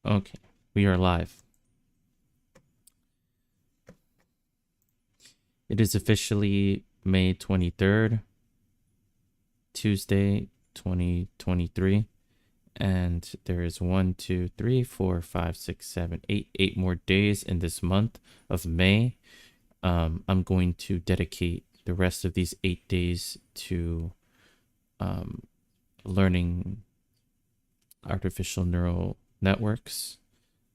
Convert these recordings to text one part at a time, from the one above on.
Okay, we are live. It is officially May 23rd, Tuesday, 2023. And there is 1, 2, 3, 4, 5, 6, 7, 8 more days in this month of May. I'm going to dedicate the rest of these 8 days to learning artificial neural networks,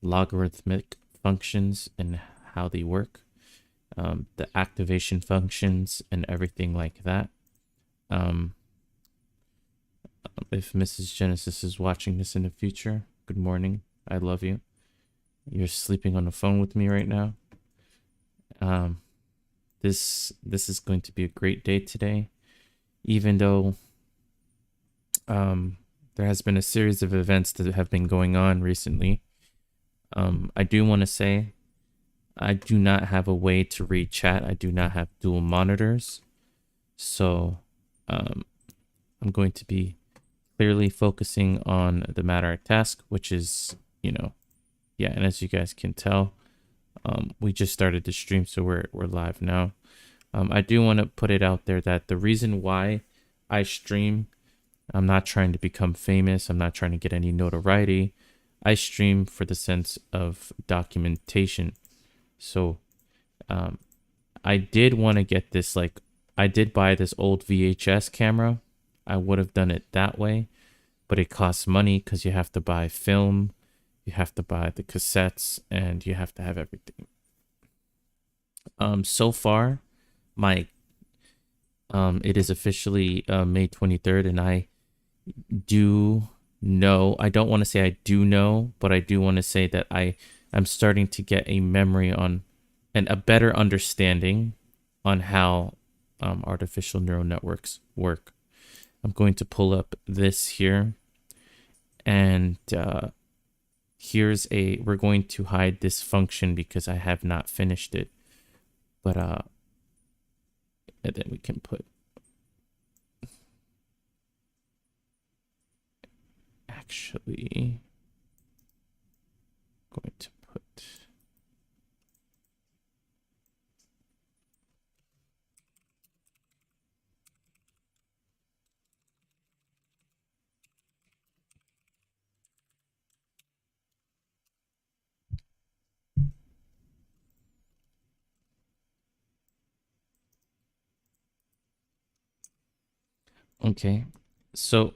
logarithmic functions, and how they work, the activation functions, and everything like that. If Mrs. Genesis is watching this in the future, good morning. I love you. You're sleeping on the phone with me right now. This is going to be a great day today, even though there has been a series of events that have been going on recently. I do want to say I do not have a way to read chat. I do not have dual monitors. So I'm going to be clearly focusing on the matter at task, which is, and as you guys can tell, we just started the stream, so we're live now. I do want to put it out there that the reason why I stream, I'm not trying to become famous. I'm not trying to get any notoriety. I stream for the sense of documentation. So I did want to get this, I did buy this old VHS camera. I would have done it that way, but it costs money because you have to buy film, you have to buy the cassettes, and you have to have everything. So far, it is officially May 23rd, and I do know, I don't want to say I do know, but I do want to say that I'm starting to get a memory on and a better understanding on how artificial neural networks work. I'm going to pull up this here, and we're going to hide this function because I have not finished it, but and then we can put actually going to put okay, so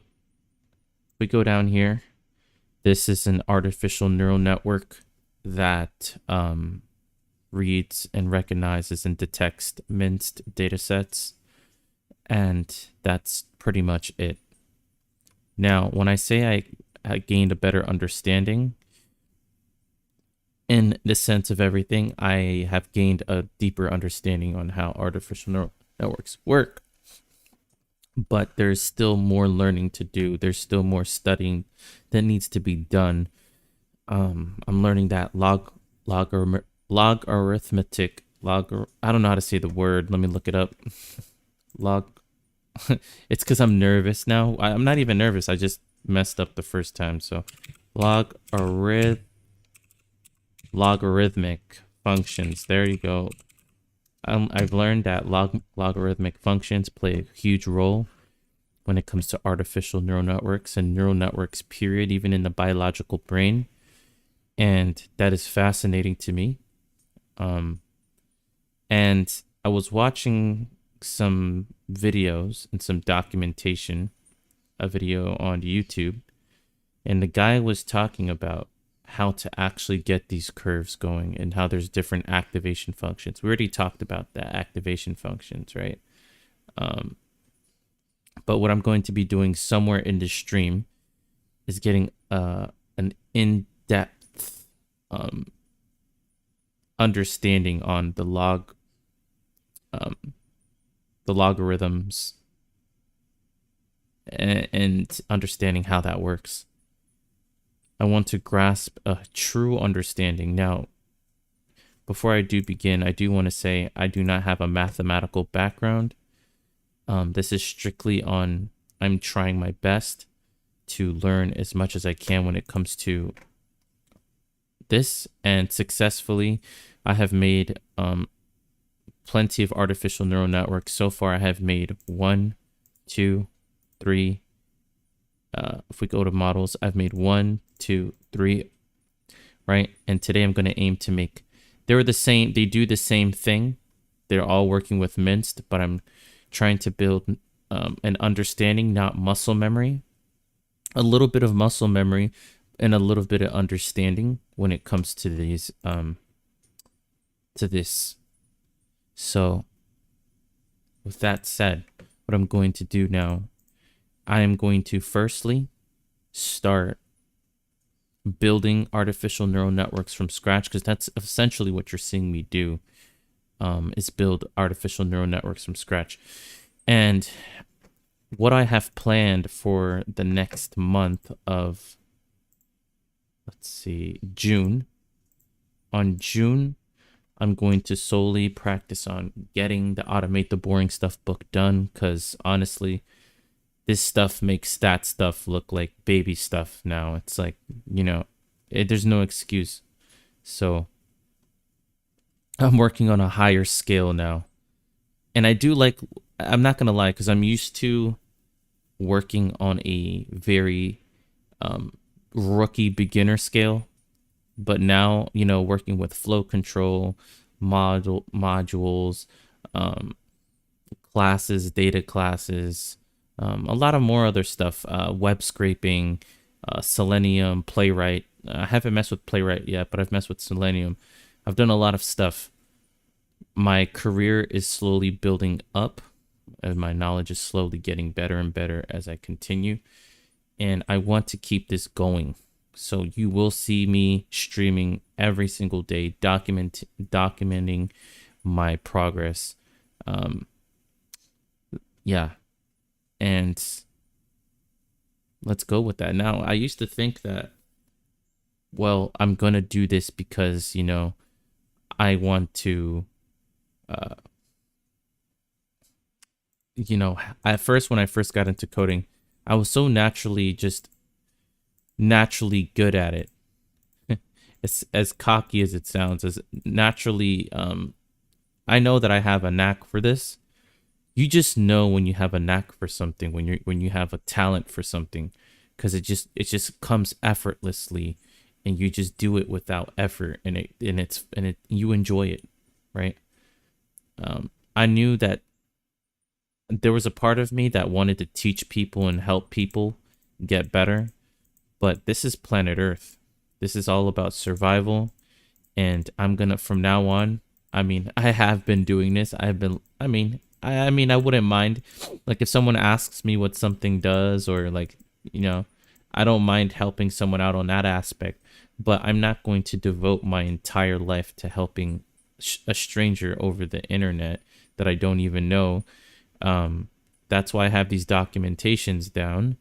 we go down here. This is an artificial neural network that reads and recognizes and detects minced data sets, and that's pretty much it. Now, when I say I gained a better understanding in the sense of everything, I have gained a deeper understanding on how artificial neural networks work. But there's still more learning to do. There's still more studying that needs to be done. I'm learning that logarithmic, I don't know how to say the word. Let me look it up. It's because I'm nervous now. I'm not even nervous. I just messed up the first time. So logarithmic functions. There you go. I've learned that logarithmic functions play a huge role when it comes to artificial neural networks and neural networks, period, even in the biological brain. And that is fascinating to me. And I was watching some videos and some documentation, a video on YouTube, and the guy was talking about how to actually get these curves going and how there's different activation functions. We already talked about the activation functions, right? But what I'm going to be doing somewhere in the stream is getting an in-depth understanding on the logarithms and understanding how that works. I want to grasp a true understanding. Now, before I do begin, I do want to say I do not have a mathematical background. This is strictly on, I'm trying my best to learn as much as I can when it comes to this, and successfully I have made plenty of artificial neural networks. So far I have made 1, 2, 3. If we go to models, I've made 1, 2, 3, right? And today I'm going to aim to make, they do the same thing. They're all working with minced, but I'm trying to build an understanding, not muscle memory. A little bit of muscle memory and a little bit of understanding when it comes to these to this. So with that said, what I'm going to do now, I am going to firstly start building artificial neural networks from scratch, because that's essentially what you're seeing me do, is build artificial neural networks from scratch. And what I have planned for the next month of, let's see, June. On June, I'm going to solely practice on getting the Automate the Boring Stuff book done, because honestly, this stuff makes that stuff look like baby stuff now. It's like, there's no excuse. So I'm working on a higher scale now. And I'm not going to lie, because I'm used to working on a very rookie beginner scale. But now, working with flow control, modules, classes, data classes, a lot of more other stuff, web scraping, Selenium, Playwright. I haven't messed with Playwright yet, but I've messed with Selenium. I've done a lot of stuff. My career is slowly building up, and my knowledge is slowly getting better and better as I continue. And I want to keep this going. So you will see me streaming every single day, documenting my progress. Yeah. And let's go with that. Now, I used to think that, well, I'm going to do this because, I want to, at first, when I first got into coding, I was so naturally good at it. As cocky as it sounds, as naturally, I know that I have a knack for this. You just know when you have a knack for something, when you have a talent for something, because it just comes effortlessly, and you just do it without effort, and you enjoy it, right? I knew that there was a part of me that wanted to teach people and help people get better, but this is planet Earth. This is all about survival, and I'm gonna, from now on, I have been doing this. I wouldn't mind, like, if someone asks me what something does, or I don't mind helping someone out on that aspect, but I'm not going to devote my entire life to helping a stranger over the internet that I don't even know. That's why I have these documentations down.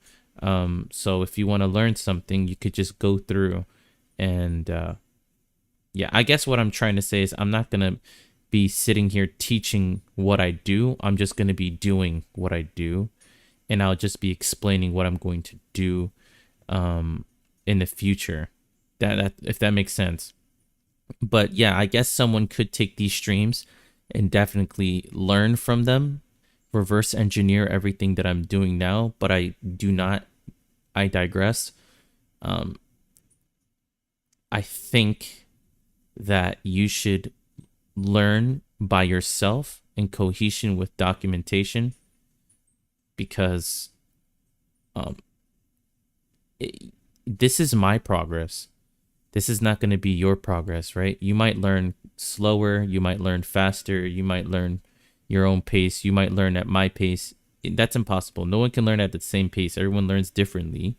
So if you want to learn something, you could just go through and, I guess what I'm trying to say is I'm not going to be sitting here teaching what I do. I'm just going to be doing what I do, and I'll just be explaining what I'm going to do, in the future, that if that makes sense. But yeah, I guess someone could take these streams and definitely learn from them, reverse engineer everything that I'm doing now, but I do not. I digress. I think that you should learn by yourself in cohesion with documentation, because this is my progress. This is not going to be your progress, right? You might learn slower, you might learn faster, you might learn your own pace, you might learn at my pace. That's impossible. No one can learn at the same pace. Everyone learns differently.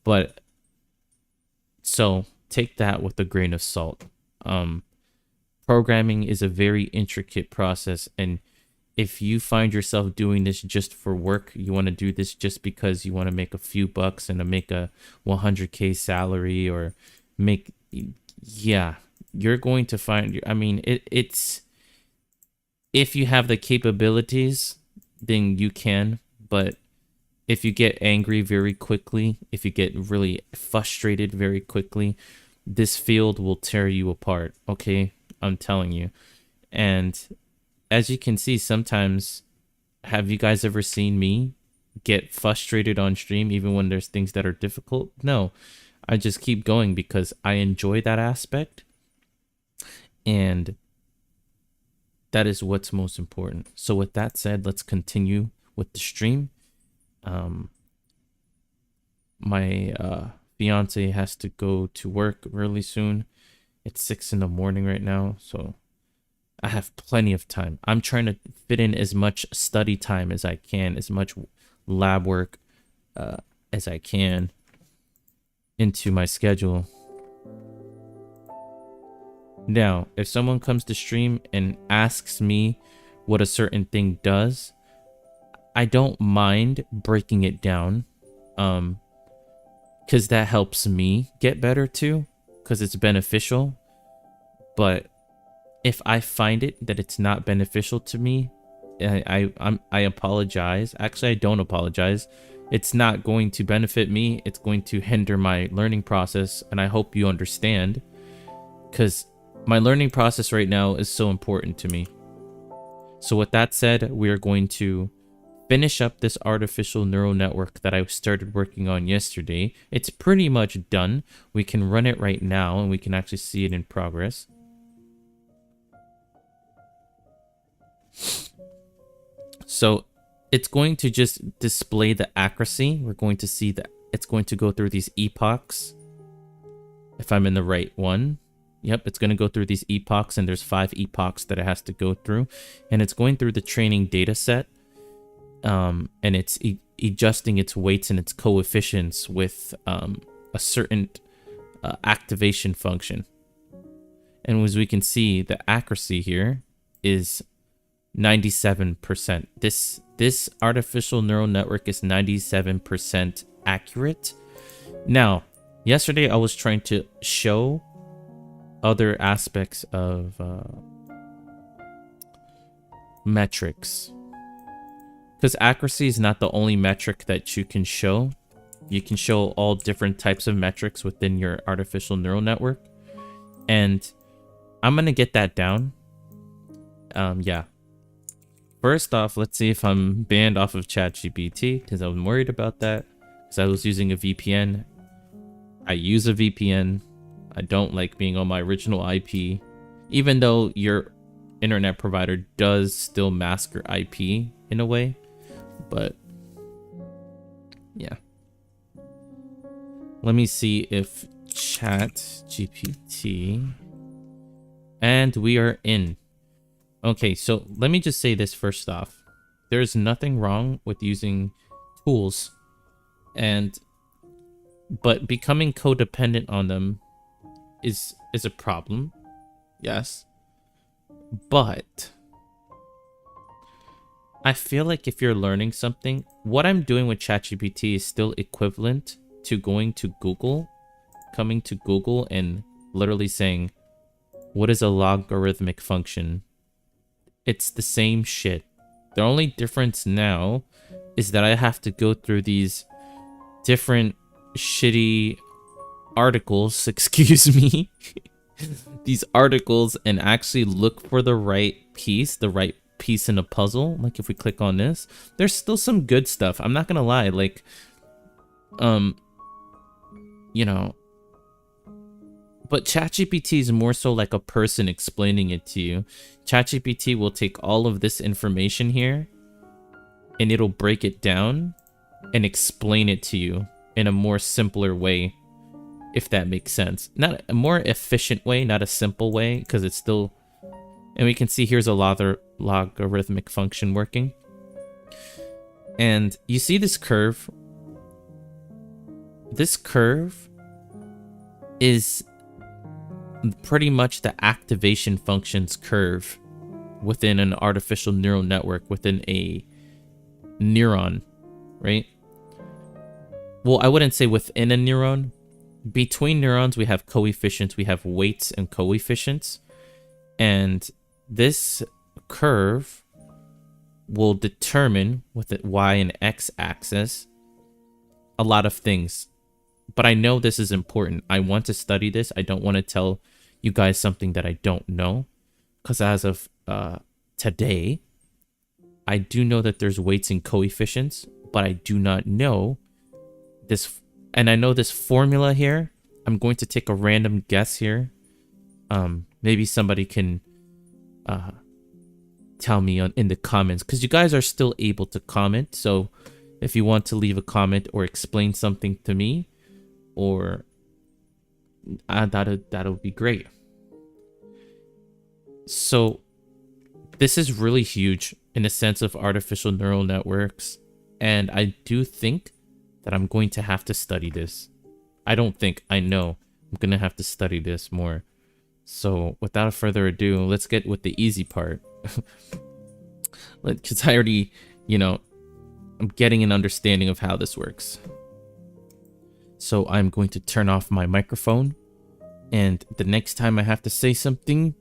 But so take that with a grain of salt. Programming is a very intricate process, and if you find yourself doing this just for work, you want to do this just because you want to make a few bucks and to make a 100K salary, or you're going to find, it's, if you have the capabilities, then you can. But if you get angry very quickly, if you get really frustrated very quickly, this field will tear you apart. Okay, I'm telling you. And as you can see, sometimes, have you guys ever seen me get frustrated on stream even when there's things that are difficult? No, I just keep going because I enjoy that aspect, and that is what's most important. So with that said, let's continue with the stream. My fiance has to go to work really soon. It's 6 in the morning right now, so I have plenty of time. I'm trying to fit in as much study time as I can, as much lab work as I can into my schedule. Now, if someone comes to stream and asks me what a certain thing does, I don't mind breaking it down, because that helps me get better too, because it's beneficial. But if I find it that it's not beneficial to me, I apologize. Actually, I don't apologize. It's not going to benefit me. It's going to hinder my learning process, and I hope you understand, because my learning process right now is so important to me. So with that said, we are going to finish up this artificial neural network that I started working on yesterday. It's pretty much done. We can run it right now, and we can actually see it in progress. So it's going to just display the accuracy. We're going to see that it's going to go through these epochs. If I'm in the right one. Yep, it's going to go through these epochs, and there's 5 epochs that it has to go through. And it's going through the training data set. And it's adjusting its weights and its coefficients with a certain activation function. And as we can see, the accuracy here is 97%. This artificial neural network is 97% accurate. Now, yesterday I was trying to show other aspects of metrics, because accuracy is not the only metric that you can show. You can show all different types of metrics within your artificial neural network, and I'm gonna get that down. Yeah. First off, let's see if I'm banned off of ChatGPT, because I'm worried about that, because I was using a VPN. I use a VPN. I don't like being on my original IP, even though your internet provider does still mask your IP in a way. But yeah, let me see if ChatGPT, and we are in. Okay, so let me just say this first off. There's nothing wrong with using tools, but becoming codependent on them is a problem. Yes. But I feel like if you're learning something, what I'm doing with ChatGPT is still equivalent to going to Google, coming to Google and literally saying, what is a logarithmic function? It's the same shit. The only difference now is that I have to go through these different shitty articles, excuse me, these articles, and actually look for the right piece in a puzzle. Like if we click on this, there's still some good stuff. I'm not gonna lie, like, you know, but ChatGPT is more so like a person explaining it to you. ChatGPT will take all of this information here and it'll break it down and explain it to you in a more simpler way, if that makes sense. Not a more efficient way, not a simple way, because it's still, and we can see here's a logarithmic function working. And you see this curve? This curve is pretty much the activation function's curve within an artificial neural network, within a neuron, right? Well, I wouldn't say within a neuron. Between neurons, we have coefficients, we have weights and coefficients. And this curve will determine with the y and x axis a lot of things. but I know this is important. I want to study this. I don't want to tell you guys something that I don't know, because as of today, I do know that there's weights and coefficients, but I do not know this. And I know this formula here. I'm going to take a random guess here. Maybe somebody can tell me in the comments, because you guys are still able to comment. So if you want to leave a comment or explain something to me, or that'll be great. So this is really huge in the sense of artificial neural networks, and I do think that I'm going to have to study this. I don't think, I know I'm gonna have to study this more. So without further ado, let's get with the easy part. Because I already, I'm getting an understanding of how this works. So I'm going to turn off my microphone, and the next time I have to say something,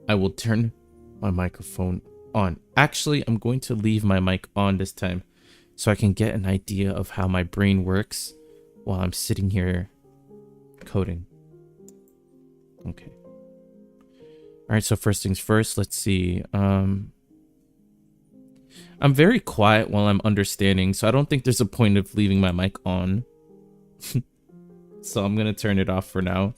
I will turn my microphone on. Actually, I'm going to leave my mic on this time so I can get an idea of how my brain works while I'm sitting here coding. Okay. All right, so first things first, let's see. I'm very quiet while I'm understanding, so I don't think there's a point of leaving my mic on. So I'm going to turn it off for now.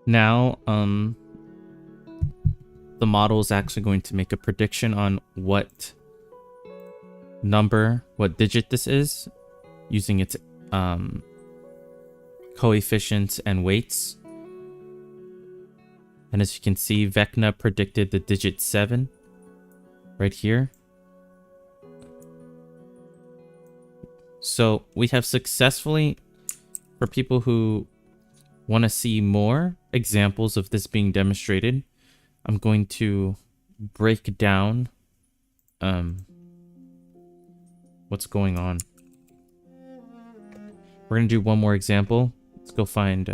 Now, the model is actually going to make a prediction on what number, what digit this is, using its coefficients and weights. And as you can see, Vecna predicted the digit 7 right here. So we have successfully, for people who want to see more examples of this being demonstrated, I'm going to break down what's going on. We're going to do one more example. Let's go find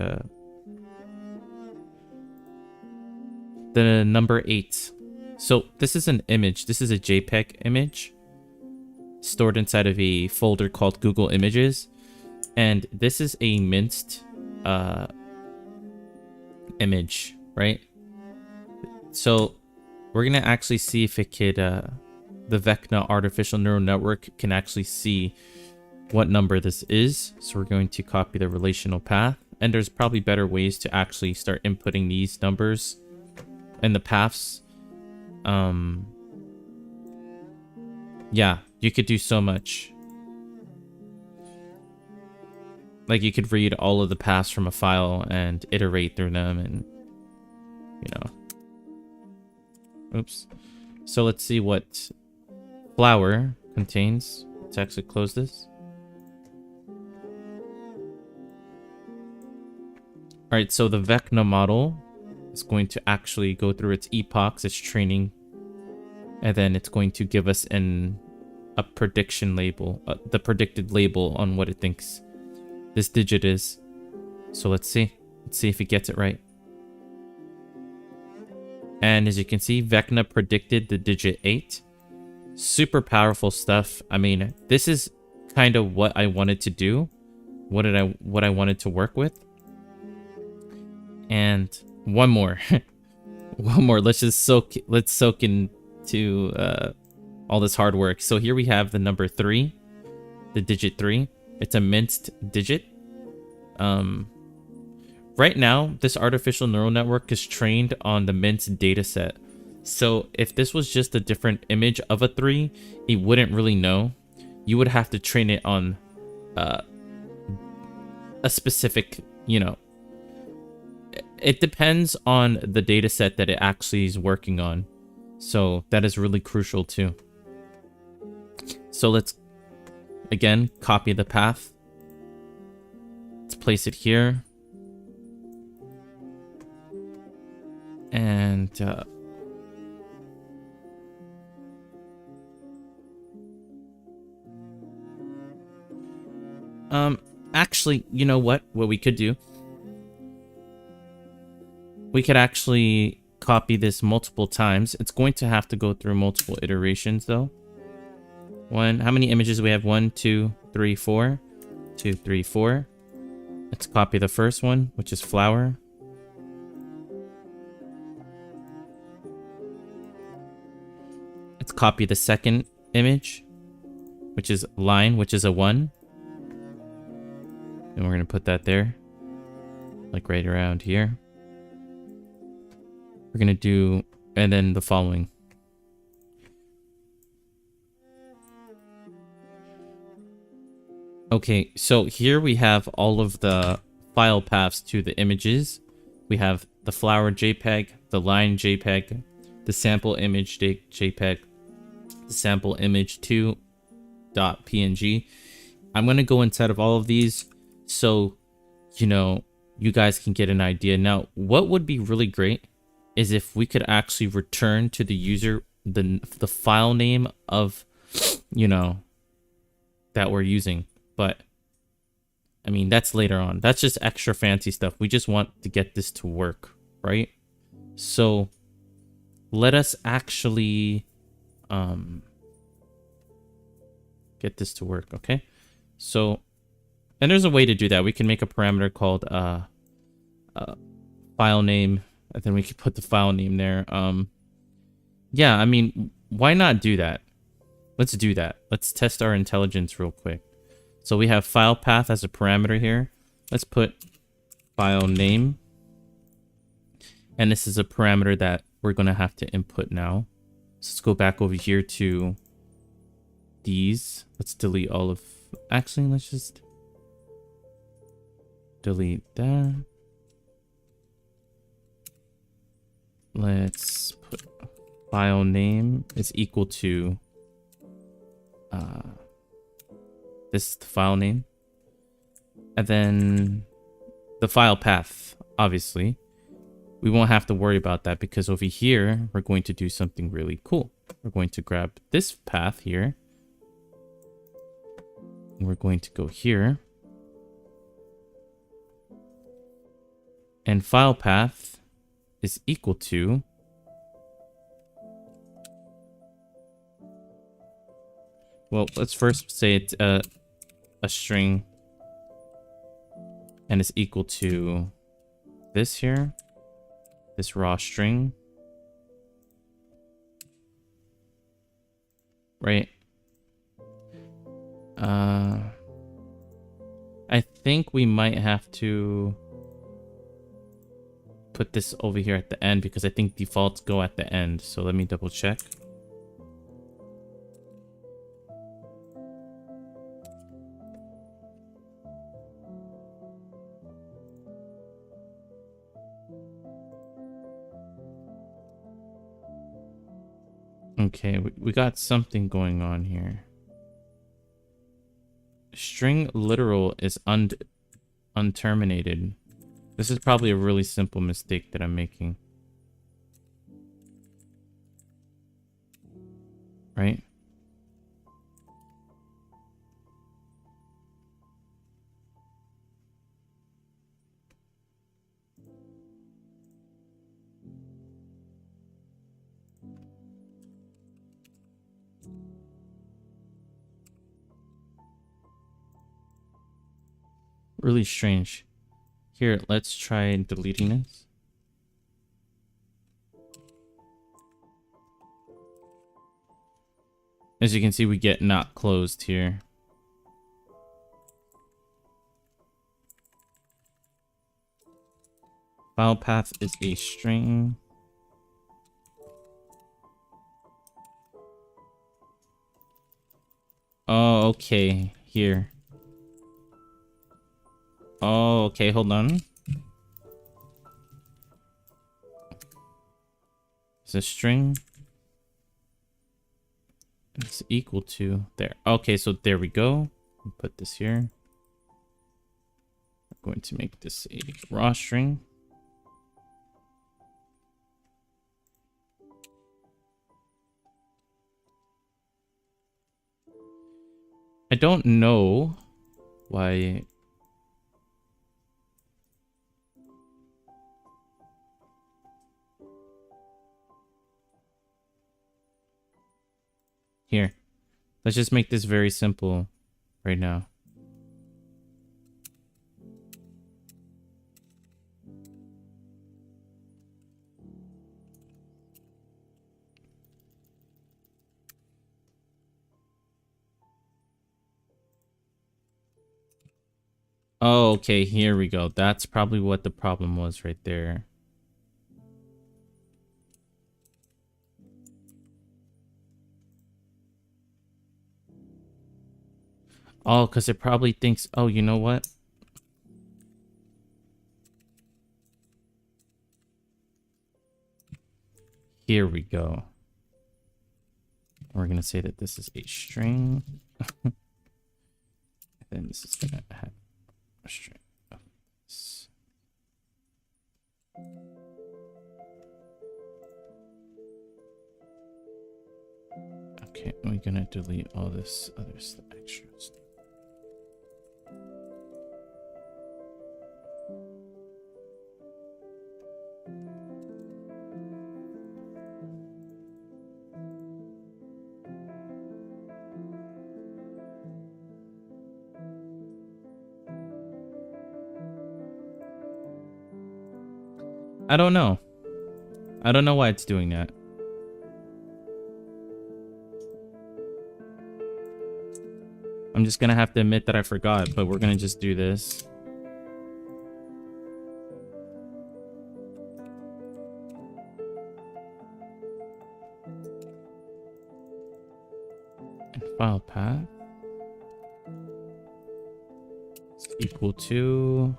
the number 8. So this is an image. This is a JPEG image stored inside of a folder called Google Images. And this is a minced image, right? So we're going to actually see if it could, the Vecna artificial neural network can actually see what number this is. So we're going to copy the relational path. And there's probably better ways to actually start inputting these numbers and the paths. Yeah, you could do so much. Like you could read all of the paths from a file and iterate through them and, you know. Oops. So let's see what flower contains. Let's actually close this. All right, so the Vecna model is going to actually go through its epochs, its training, and then it's going to give us a prediction label, the predicted label on what it thinks this digit is. So let's see if it gets it right. And as you can see, Vecna predicted the digit 8. Super powerful stuff. I mean, this is kind of what I wanted to do. What I wanted to work with. And one more. One more. Let's soak into all this hard work. So here we have the number 3, the digit 3. It's a minced digit. Right now, this artificial neural network is trained on the minced data set. So if this was just a different image of a 3, it wouldn't really know. You would have to train it on a specific, you know. It depends on the data set that it actually is working on. So that is really crucial too. So let's, again, copy the path. Let's place it here. And actually, you know what we could do? We could actually copy this multiple times. It's going to have to go through multiple iterations though. How many images do we have? 1, 2, 3, 4. 2, 3, 4. Let's copy the first one, which is flower. Let's copy the second image, which is line, which is a 1. And we're going to put that there, like right around here. We're going to do, and then the following. Okay, so here we have all of the file paths to the images. We have the flower JPEG, the line JPEG, the sample image JPEG, the sample image 2.png. I'm going to go inside of all of these so, you know, you guys can get an idea. Now, what would be really great is if we could actually return to the user the file name of, you know, that we're using. But I mean, that's later on. That's just extra fancy stuff. We just want to get this to work, right? So let us actually get this to work, okay? So, and there's a way to do that. We can make a parameter called file name, and then we can put the file name there. Yeah, I mean, why not do that? Let's do that. Let's test our intelligence real quick. So we have file path as a parameter here. Let's put file name. And this is a parameter that we're going to have to input now. So let's go back over here to these. Let's delete all of... Actually, let's just delete that. Let's put file name is equal to... this is the file name. And then the file path, obviously. We won't have to worry about that because over here, we're going to do something really cool. We're going to grab this path here. And we're going to go here. And file path is equal to... Well, let's first say it's a string and it's equal to this here, this raw string, right? I think we might have to put this over here at the end because I think defaults go at the end. So let me double check. Okay, we got something going on here. String literal is unterminated. This is probably a really simple mistake that I'm making. Right? Really strange. Here, let's try deleting this. As you can see, we get not closed here. File path is a string. Oh, okay. Here. Oh, okay, hold on. It's a string. It's equal to there. Okay, so there we go. Put this here. We're going to make this a raw string. I don't know why. Here, let's just make this very simple right now. Oh, okay, here we go. That's probably what the problem was right there. Oh, because it probably thinks, oh, you know what? Here we go. We're going to say that this is a string. And then this is going to have a string of this. Okay, we're going to delete all this other stuff, extra stuff. I don't know. I don't know why it's doing that. I'm just gonna have to admit that I forgot, but we're gonna just do this. And file path is equal to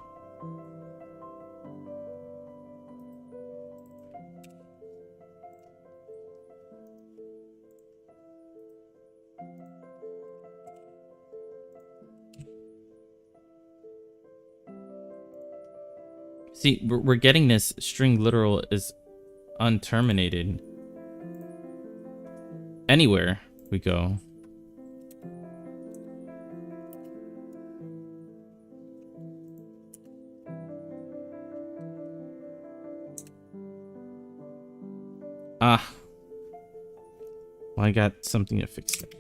see, we're getting this string literal is unterminated. Anywhere we go. Ah. Well, I got something to fix that.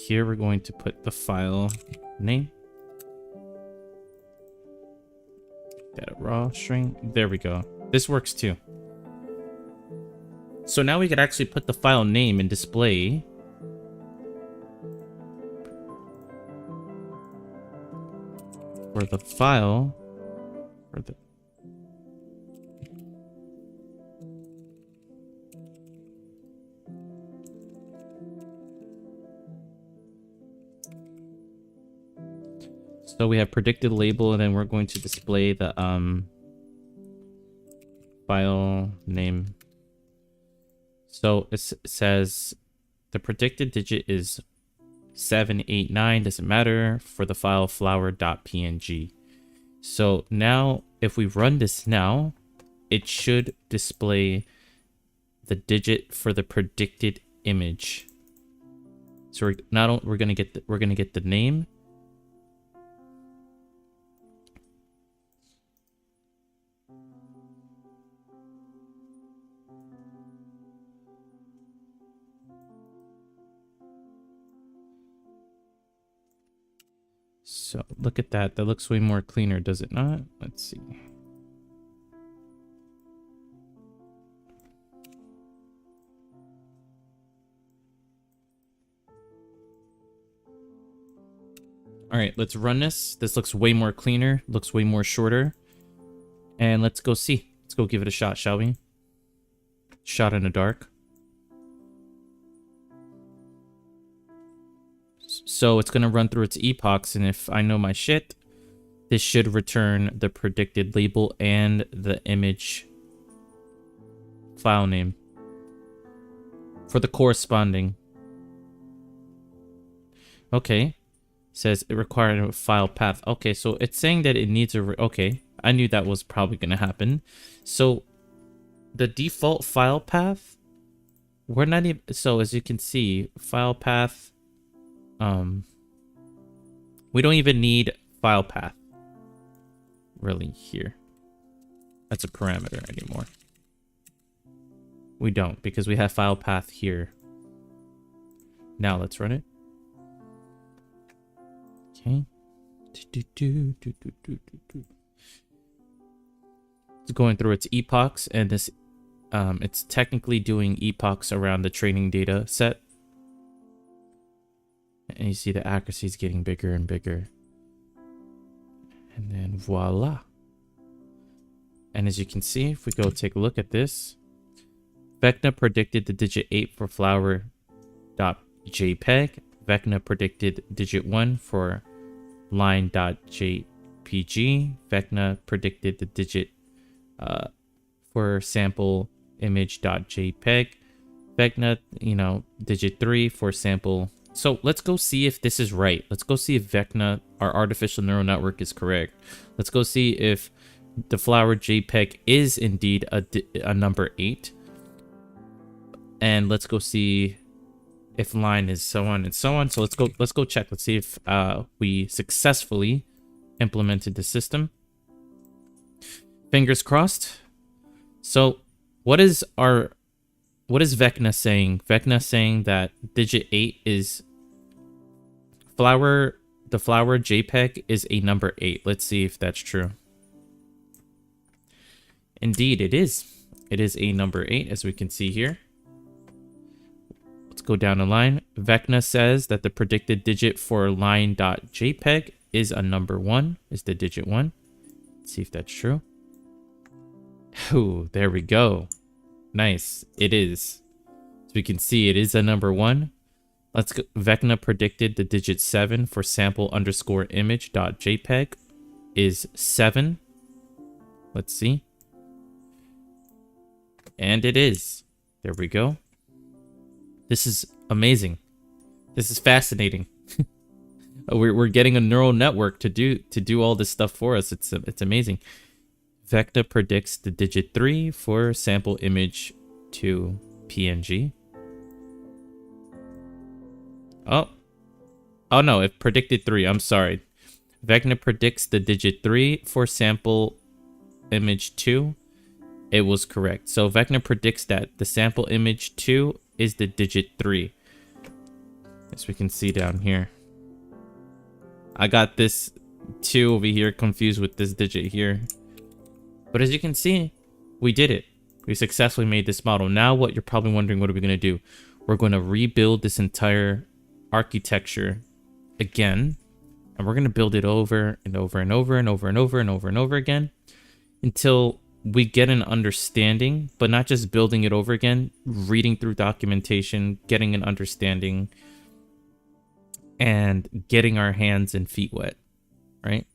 Here we're going to put the file name. That a raw string. There we go. This works too. So now we could actually put the file name in display. For the file. For the So we have predicted label, and then we're going to display the file name. So it says the predicted digit is 789, doesn't matter, for the file flower.png. So now if we run this now, it should display the digit for the predicted image. So we're gonna get the name. So look at that. That looks way more cleaner, does it not? Let's see. All right, let's run this. This looks way more cleaner, looks way more shorter. And let's go see. Let's go give it a shot, shall we? Shot in the dark. So it's going to run through its epochs, and if I know my shit, this should return the predicted label and the image file name for the corresponding. Okay. Says it required a file path. Okay, so it's saying that it needs a... okay, I knew that was probably going to happen. So the default file path, we're not even... so as you can see, file path... we don't even need file path really here. That's a parameter anymore. We don't, because we have file path here. Now let's run it. Okay. It's going through its epochs, and this it's technically doing epochs around the training data set. And you see the accuracy is getting bigger and bigger. And then voila. And as you can see, if we go take a look at this, Vecna predicted the digit 8 for flower.jpg. Vecna predicted digit 1 for line.jpg. Vecna predicted the digit for sample image.jpg. Vecna, digit 3 for sample. So let's go see if this is right. Let's go see if Vecna, our artificial neural network, is correct. Let's go see if the flower JPEG is indeed a number 8. And let's go see if line is so on and so on. So let's go check. Let's see if we successfully implemented the system. Fingers crossed. So what is Vecna saying? Vecna saying that digit 8 is the flower JPEG is a number 8. Let's see if that's true. Indeed, it is. It is a number 8, as we can see here. Let's go down the line. Vecna says that the predicted digit for line.jpg is a number 1, is the digit 1. Let's see if that's true. Oh, there we go. Nice. It is. As we can see, it is a number 1. Let's go. Vecna predicted the digit 7 for sample underscore image.jpg is 7. Let's see. And it is. There we go. This is amazing. This is fascinating. We're getting a neural network to do all this stuff for us. It's amazing. Vecna predicts the digit 3 for sample image to PNG. Oh no, it predicted 3. I'm sorry. Vecna predicts the digit 3 for sample image 2. It was correct. So Vecna predicts that the sample image 2 is the digit 3. As we can see down here. I got this 2 over here confused with this digit here. But as you can see, we did it. We successfully made this model. Now what you're probably wondering, what are we going to do? We're going to rebuild this entire architecture again. And we're going to build it over and over and over and over and over and over and over again until we get an understanding, but not just building it over again, reading through documentation, getting an understanding, and getting our hands and feet wet, right?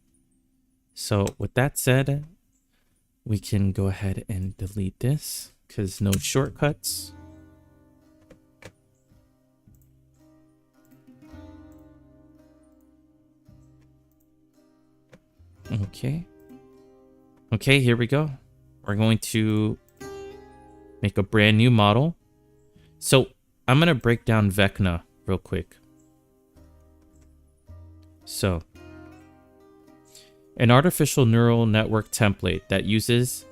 So with that said, we can go ahead and delete this because no shortcuts. Okay, here we go. We're going to make a brand new model. So I'm going to break down Vecna real quick. So an artificial neural network template that uses,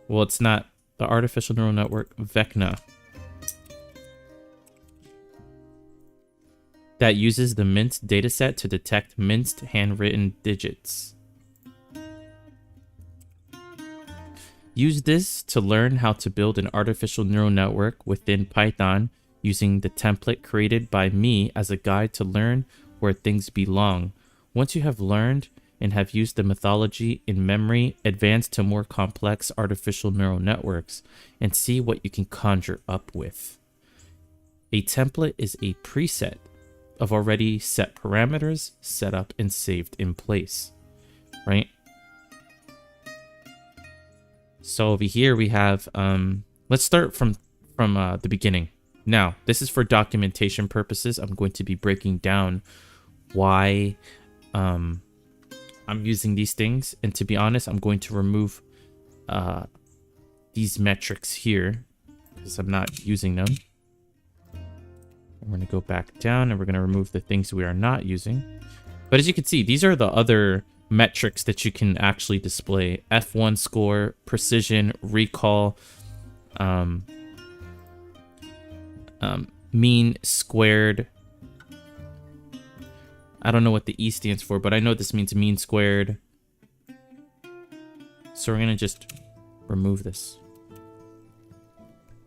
well, it's not the artificial neural network, Vecna, that uses the minced dataset to detect minced handwritten digits. Use this to learn how to build an artificial neural network within Python using the template created by me as a guide to learn where things belong. Once you have learned and have used the methodology in memory, advance to more complex artificial neural networks and see what you can conjure up with. A template is a preset of already set parameters set up and saved in place, right? So over here we have, let's start from the beginning. Now, this is for documentation purposes. I'm going to be breaking down why I'm using these things. And to be honest, I'm going to remove these metrics here because I'm not using them. We're going to go back down and we're going to remove the things we are not using. But as you can see, these are the other metrics that you can actually display. F1 score, precision, recall, mean squared. I don't know what the E stands for, but I know this means mean squared. So we're going to just remove this.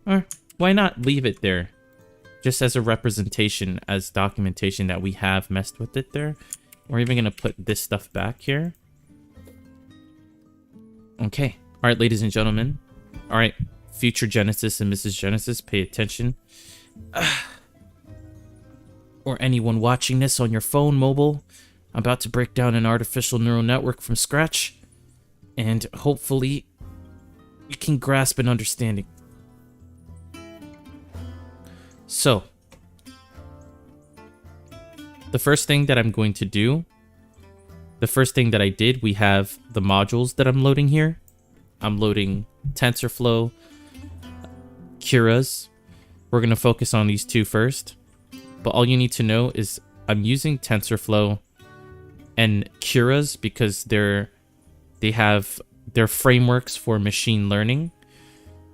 Or why not leave it there? Just as a representation, as documentation that we have messed with it there. We're even going to put this stuff back here. Okay. All right, ladies and gentlemen. All right. future Genesis and Mrs. Genesis, pay attention. Or anyone watching this on your phone, mobile. I'm about to break down an artificial neural network from scratch. And hopefully you can grasp an understanding. So, the first thing that I'm going to do, the first thing that I did, we have the modules that I'm loading here. I'm loading TensorFlow, Keras. We're going to focus on these two first. But all you need to know is I'm using TensorFlow and Keras because they have their frameworks for machine learning.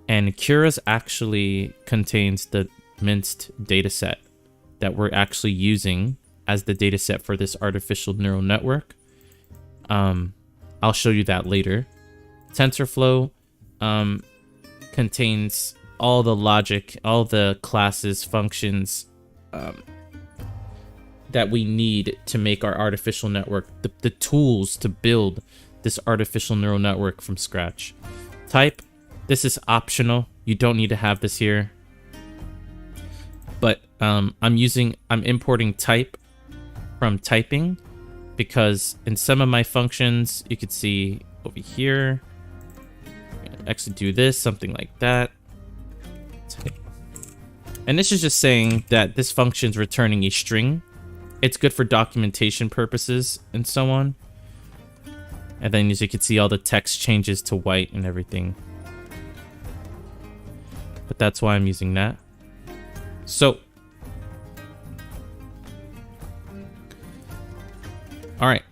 And Keras actually contains the minced dataset that we're actually using as the dataset for this artificial neural network. I'll show you that later. TensorFlow contains all the logic, all the classes, functions that we need to make our artificial network, the tools to build this artificial neural network from scratch. Type, this is optional. You don't need to have this here. But I'm importing type from typing because in some of my functions, you could see over here, actually do this, something like that. And this is just saying that this function is returning a string. It's good for documentation purposes and so on. And then as you can see, all the text changes to white and everything. But that's why I'm using that. So, all right.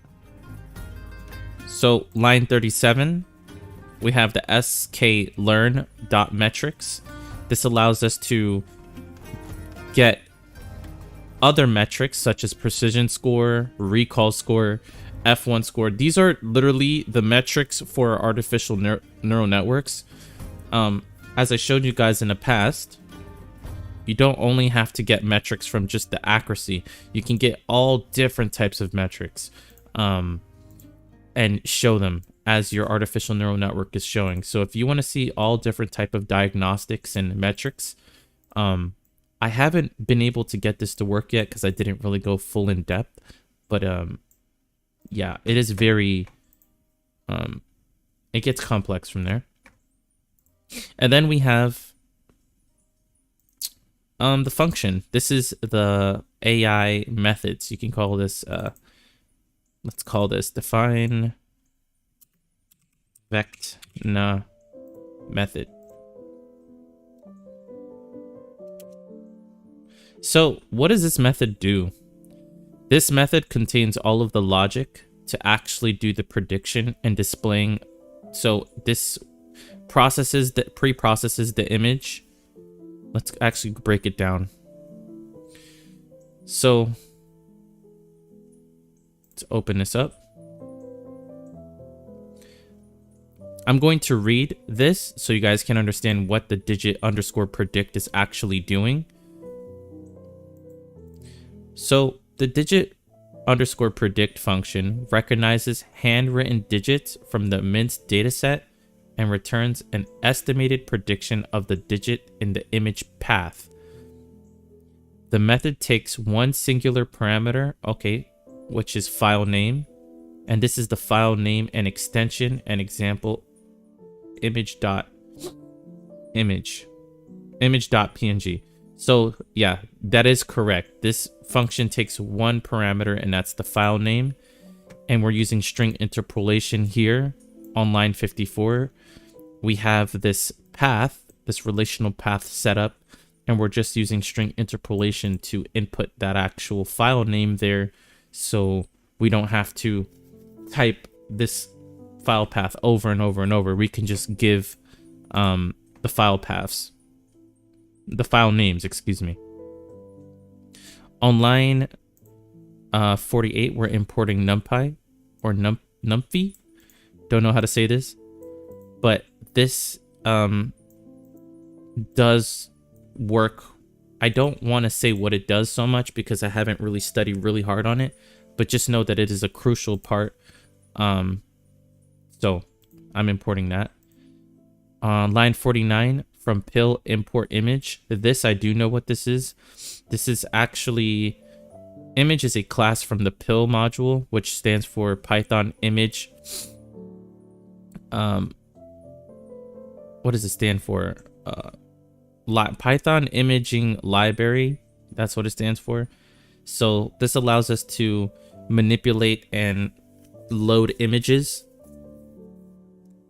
So line 37, we have the sklearn.metrics. This allows us to get other metrics such as precision score, recall score, F1 score. These are literally the metrics for artificial neural networks. As I showed you guys in the past, you don't only have to get metrics from just the accuracy. You can get all different types of metrics and show them as your artificial neural network is showing. So if you want to see all different type of diagnostics and metrics, I haven't been able to get this to work yet because I didn't really go full in depth. But yeah, it is very, it gets complex from there. And then we have the function. This is the AI methods. You can call this, let's call this define vecna method. So what does this method do? This method contains all of the logic to actually do the prediction and displaying. So this pre-processes the image. Let's actually break it down. So let's open this up. I'm going to read this so you guys can understand what the digit_predict is actually doing. So the digit_predict function recognizes handwritten digits from the minced dataset and returns an estimated prediction of the digit in the image path. The method takes one singular parameter, okay, which is file name, and this is the file name and extension and example image.png. So yeah, that is correct. This function takes one parameter and that's the file name. And we're using string interpolation here on line 54. We have this path, this relational path set up, and we're just using string interpolation to input that actual file name there. So we don't have to type this file path over and over and over. We can just give the file paths. The file names, excuse me. On line 48, we're importing NumPy or NumPy. Don't know how to say this, but this does work. I don't want to say what it does so much because I haven't really studied really hard on it, but just know that it is a crucial part. So I'm importing that. On line 49, from pill import image. This, I do know what this is. This is actually, image is a class from the pill module, which stands for Python image. What does it stand for? Python imaging library. That's what it stands for. So this allows us to manipulate and load images.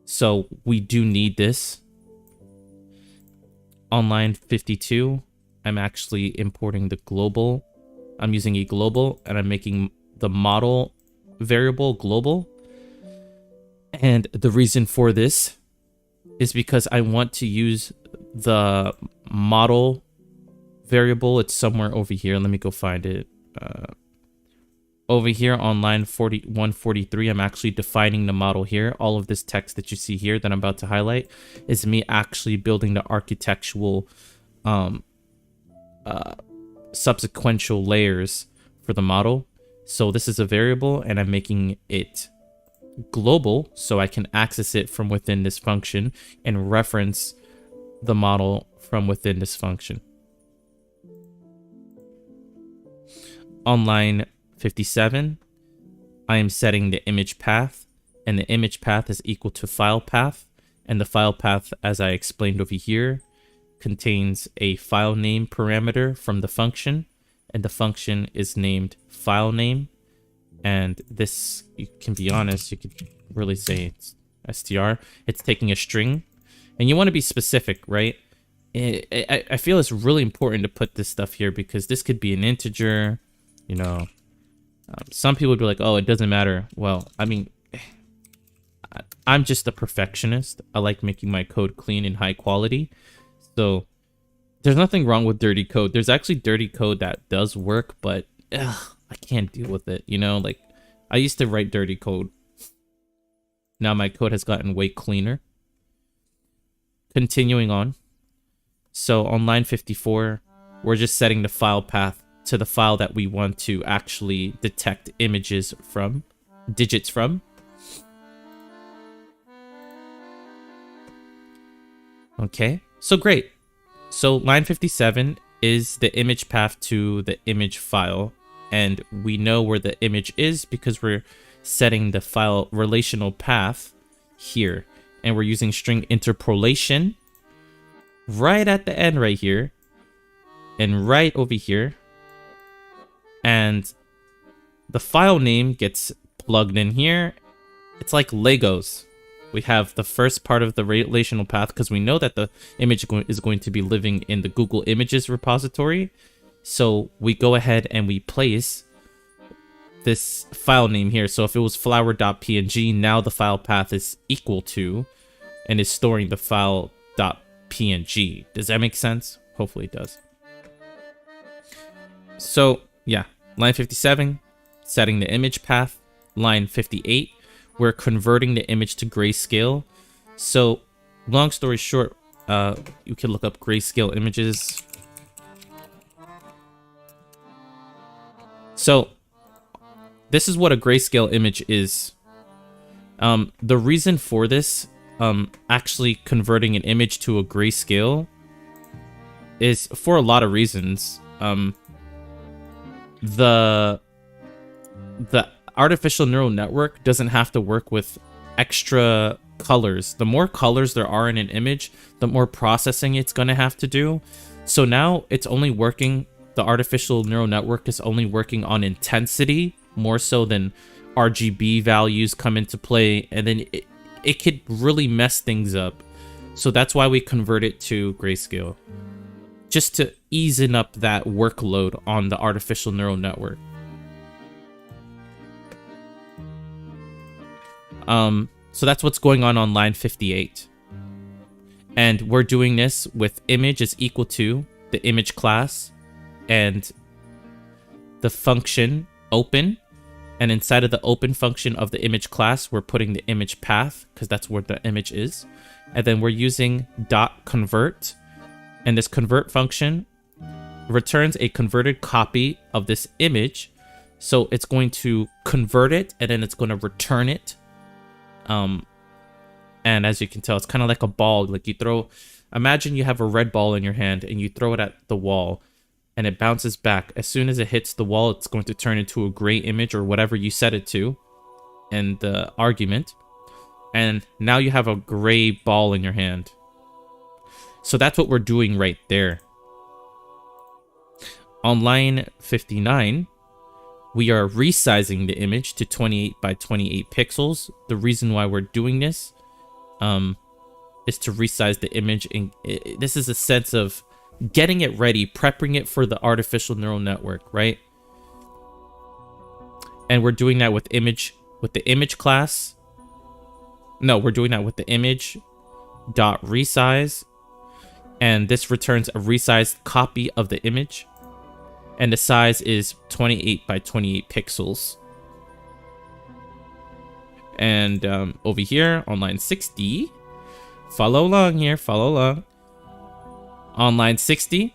So we do need this. On line 52, I'm actually importing the global. I'm using a global and I'm making the model variable global. And the reason for this is because I want to use the model variable. It's somewhere over here. Let me go find it. Over here on line 143, I'm actually defining the model here. All of this text that you see here that I'm about to highlight is me actually building the architectural subsequential layers for the model. So this is a variable and I'm making it global so I can access it from within this function and reference the model from within this function. On line 57, I am setting the image path, and the image path is equal to file path, and the file path, as I explained over here, contains a file name parameter from the function, and the function is named file name. And this, you can be honest, you could really say it's str. It's taking a string, and you want to be specific, right? I feel it's really important to put this stuff here because this could be an integer, you know. Some people would be like, oh, it doesn't matter. Well, I mean, I'm just a perfectionist. I like making my code clean and high quality. So there's nothing wrong with dirty code. There's actually dirty code that does work, but I can't deal with it. You know, like I used to write dirty code. Now my code has gotten way cleaner. Continuing on. So on line 54, we're just setting the file path to the file that we want to actually detect images from, digits from. Okay, so great. So line 57 is the image path to the image file, and we know where the image is because we're setting the file relational path here, and we're using string interpolation right at the end right here and right over here. And the file name gets plugged in here. It's like Legos. We have the first part of the relational path because we know that the image is going to be living in the Google Images repository. So we go ahead and we place this file name here. So if it was flower.png, now the file path is equal to and is storing the file.png. Does that make sense? Hopefully it does. So yeah, line 57, setting the image path. Line 58, we're converting the image to grayscale. So long story short, you can look up grayscale images. So this is what a grayscale image is. The reason for this, actually converting an image to a grayscale, is for a lot of reasons. The artificial neural network doesn't have to work with extra colors. The more colors there are in an image, the more processing it's going to have to do. So now it's only working, the artificial neural network is only working on intensity more so than RGB values come into play, and then it could really mess things up. So that's why we convert it to grayscale, just to ease up that workload on the artificial neural network. So that's what's going on line 58. And we're doing this with image is equal to the image class and the function open. And inside of the open function of the image class, we're putting the image path because that's where the image is. And then we're using .convert. And this convert function returns a converted copy of this image. So it's going to convert it and then it's going to return it And as you can tell, it's kind of like a ball. Like you throw, imagine you have a red ball in your hand and you throw it at the wall and it bounces back. As soon as it hits the wall, it's going to turn into a gray image or whatever you set it to in the argument. And now you have a gray ball in your hand. So that's what we're doing right there. On line 59, we are resizing the image to 28 by 28 pixels. The reason why we're doing this is to resize the image. And this is a sense of getting it ready, prepping it for the artificial neural network, right? And we're doing that with the image class. No, we're doing that with the image dot resize. And this returns a resized copy of the image. And the size is 28 by 28 pixels. And over here on line 60, follow along here, follow along. On line 60,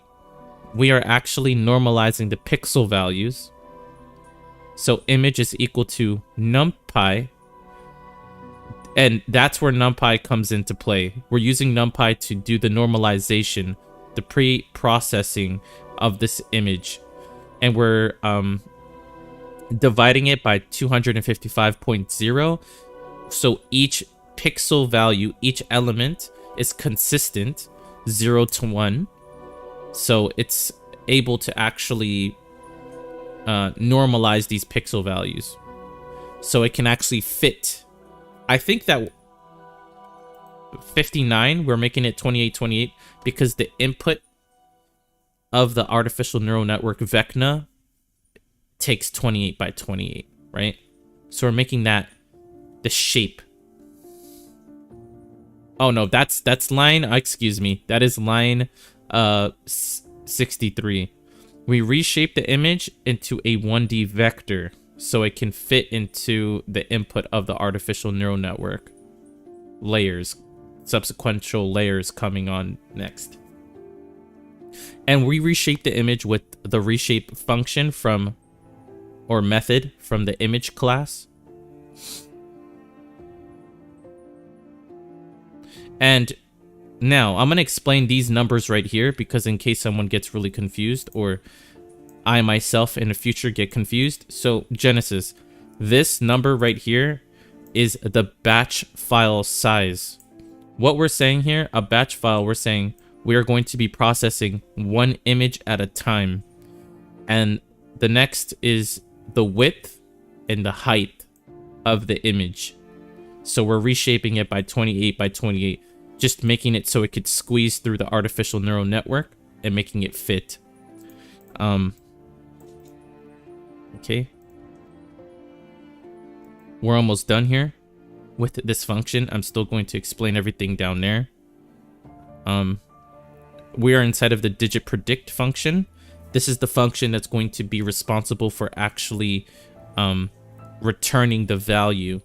we are actually normalizing the pixel values. So image is equal to numpy. And that's where numpy comes into play. We're using numpy to do the normalization, the pre-processing of this image. And we're dividing it by 255.0. So each pixel value, each element is consistent 0 to 1. So it's able to actually normalize these pixel values. So it can actually fit. I think that 59, we're making it 2828 because the input of the artificial neural network Vecna takes 28 by 28, right? So we're making that the shape. Oh no, that's line, excuse me. That is line 63. We reshape the image into a 1D vector so it can fit into the input of the artificial neural network layers, subsequential layers coming on next. And we reshape the image with the reshape function from, or method from the image class. And now I'm going to explain these numbers right here because in case someone gets really confused or I myself in the future get confused. So Genesis, this number right here is the batch file size. What we're saying here, a batch file, we're saying we are going to be processing one image at a time. And the next is the width and the height of the image. So we're reshaping it by 28 by 28, just making it so it could squeeze through the artificial neural network and making it fit. Okay. We're almost done here with this function. I'm still going to explain everything down there. We are inside of the digit predict function. This is the function that's going to be responsible for actually returning the value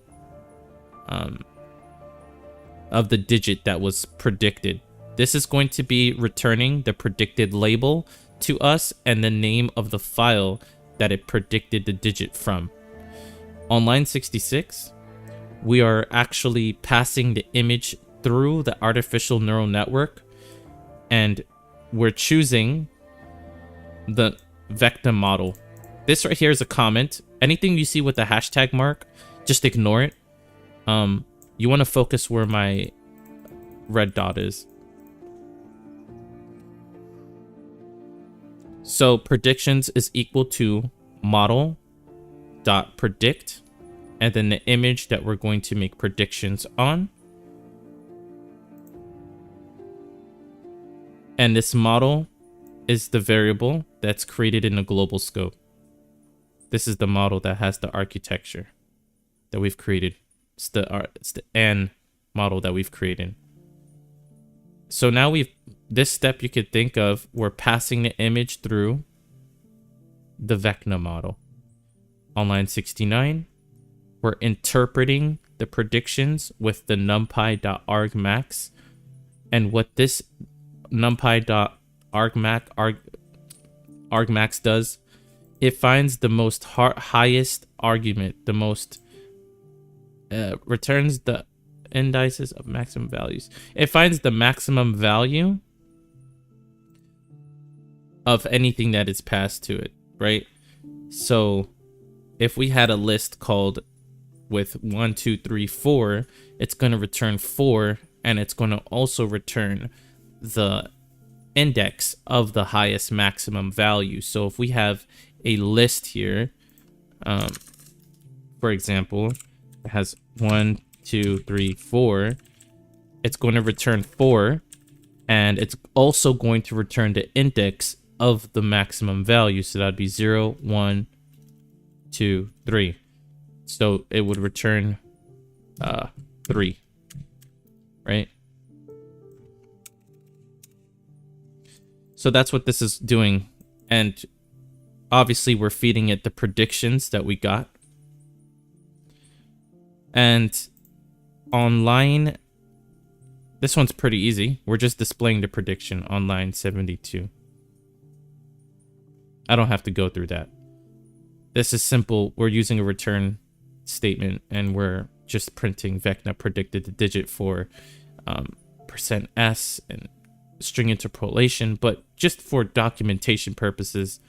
of the digit that was predicted. This is going to be returning the predicted label to us and the name of the file that it predicted the digit from. On line 66, we are actually passing the image through the artificial neural network, and we're choosing the Vecna model. This right here is a comment. Anything you see with the hashtag mark, just ignore it. You want to focus where my red dot is. So predictions is equal to model dot predict, and then the image that we're going to make predictions on. And this model is the variable that's created in a global scope. This is the model that has the architecture that we've created. It's the N model that we've created. So now this step you could think of, we're passing the image through the Vecna model. On line 69, we're interpreting the predictions with the numpy.argmax. And what this numpy.argmax does, it finds the most highest argument, the most returns the indices of maximum values. It finds the maximum value of anything that is passed to it, right? So if we had a list called with 1, 2, 3, 4, it's going to return 4, and it's going to also return the index of the highest maximum value. So if we have a list here, for example, it has 1, 2, 3, 4, it's going to return 4, and it's also going to return the index of the maximum value. So that'd be 0, 1, 2, 3. So it would return 3, right? So that's what this is doing. And obviously we're feeding it the predictions that we got. And on line, this one's pretty easy. We're just displaying the prediction on line 72. I don't have to go through that. This is simple. We're using a return statement, and we're just printing Vecna predicted the digit for %s and string interpolation. But just for documentation purposes,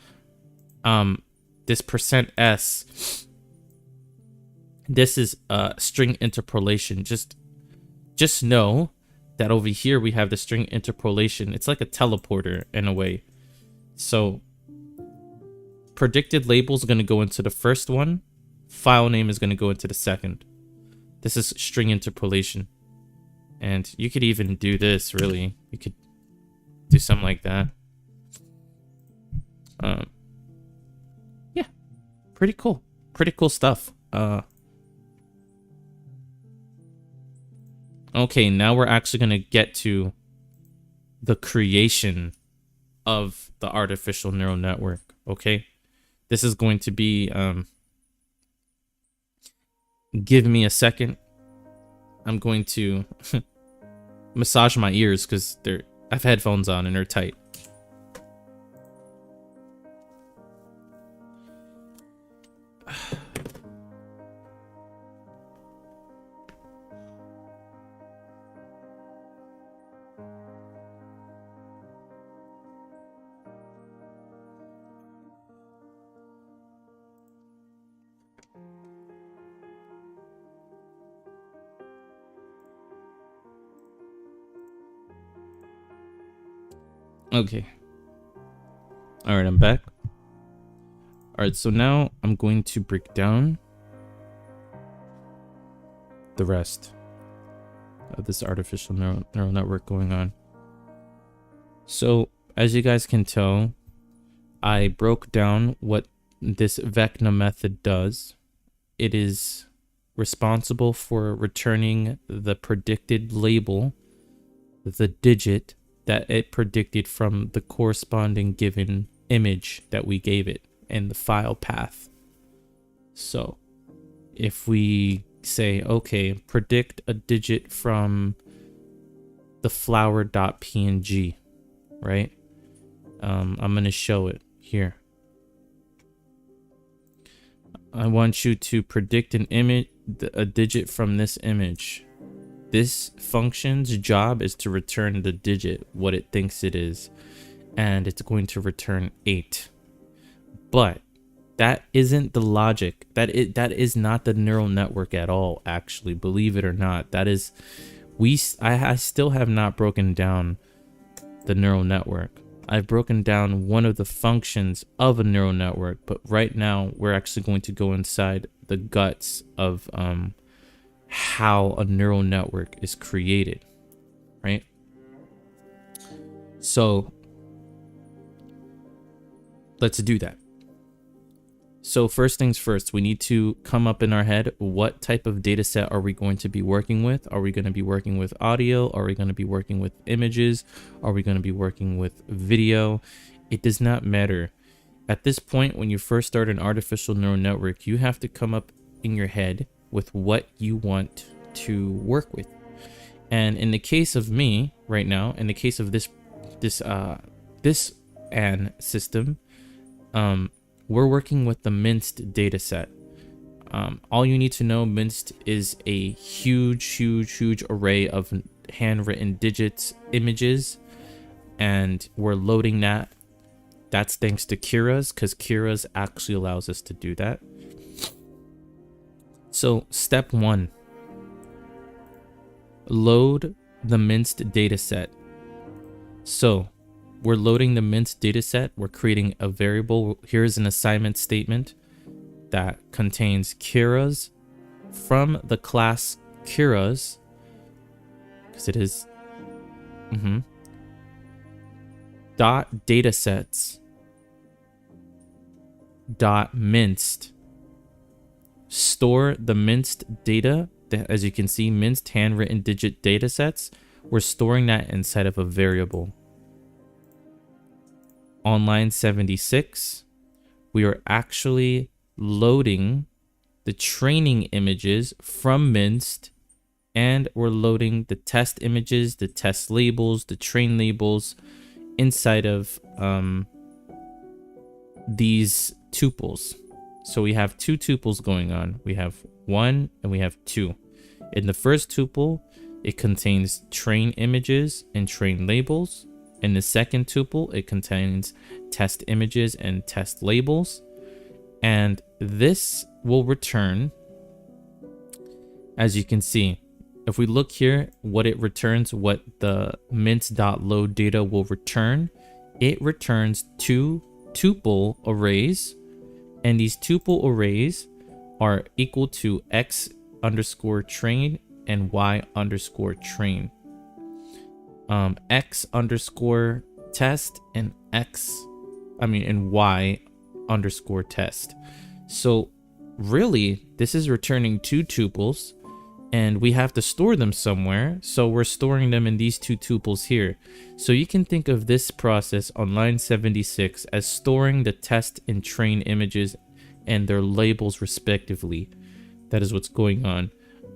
this %s, this is string interpolation. Just know that over here we have the string interpolation. It's like a teleporter in a way. So predicted label is going to go into the first one. File name is going to go into the second. This is string interpolation. And you could even do this, really. You could do something like that. Yeah. Pretty cool. Pretty cool stuff. Okay, now we're actually going to get to the creation of the artificial neural network, okay? This is going to be, give me a second. I'm going to massage my ears because I have headphones on and they're tight. Okay. All right, I'm back. All right, so now I'm going to break down the rest of this artificial neural network going on. So, as you guys can tell, I broke down what this Vecna method does. It is responsible for returning the predicted label, the digit that it predicted from the corresponding given image that we gave it in the file path. So if we say, okay, predict a digit from the flower.png, right? I'm going to show it here. I want you to predict an image, a digit from this image. This function's job is to return the digit, what it thinks it is, and it's going to return 8. But that isn't the logic. That is not the neural network at all, actually, believe it or not. That is, I still have not broken down the neural network. I've broken down one of the functions of a neural network, but right now we're actually going to go inside the guts of how a neural network is created, right? So let's do that. So first things first, we need to come up in our head, what type of data set are we going to be working with? Are we going to be working with audio? Are we going to be working with images? Are we going to be working with video? It does not matter. At this point, when you first start an artificial neural network, you have to come up in your head with what you want to work with. And in the case of me right now, in the case of this AN system, we're working with the minced data set. All you need to know, Minst is a huge array of handwritten digits, images, and we're loading that. That's thanks to Keras, because Keras actually allows us to do that. So step 1, load the Minst dataset. So we're loading the Minst dataset. We're creating a variable. Here's an assignment statement that contains Keras from the class Keras, because it is dot datasets dot minst. Store the Minst data. As you can see, Minst handwritten digit datasets. We're storing that inside of a variable. On line 76, we are actually loading the training images from Minst, and we're loading the test images, the test labels, the train labels inside of these tuples. So we have 2 tuples going on. We have 1 and we have 2. In the first tuple, it contains train images and train labels. In the second tuple, it contains test images and test labels. And this will return, as you can see, if we look here, what it returns, what the minst.load data will return, it returns 2 tuple arrays. And these tuple arrays are equal to x underscore train and y underscore train. X underscore test and and y underscore test. So really, this is returning 2 tuples, and we have to store them somewhere. So we're storing them in these 2 tuples here. So you can think of this process on line 76 as storing the test and train images and their labels respectively. That is what's going on.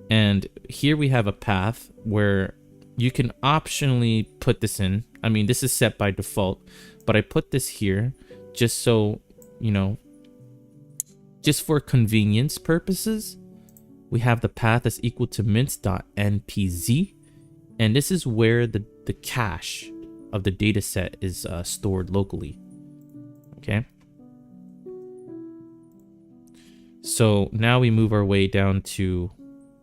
And here we have a path where you can optionally put this in. I mean, this is set by default, but I put this here just so, just for convenience purposes. We have the path as equal to minst.npz, and this is where the cache of the data set is stored locally. Okay. So now we move our way down to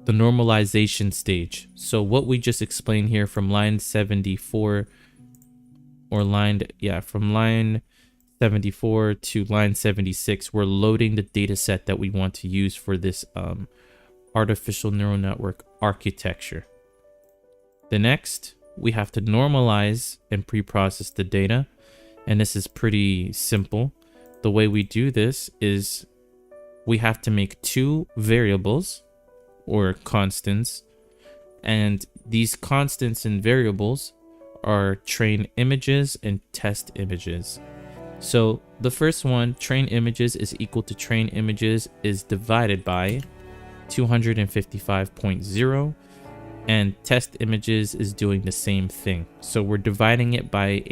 the normalization stage. So what we just explained here from line 74 from line 74 to line 76, we're loading the data set that we want to use for this artificial neural network architecture. The next, we have to normalize and pre-process the data. And this is pretty simple. The way we do this is we have to make 2 variables or constants. And these constants and variables are train images and test images. So the first one, train images, is equal to train images is divided by 255.0, and test images is doing the same thing. So we're dividing it by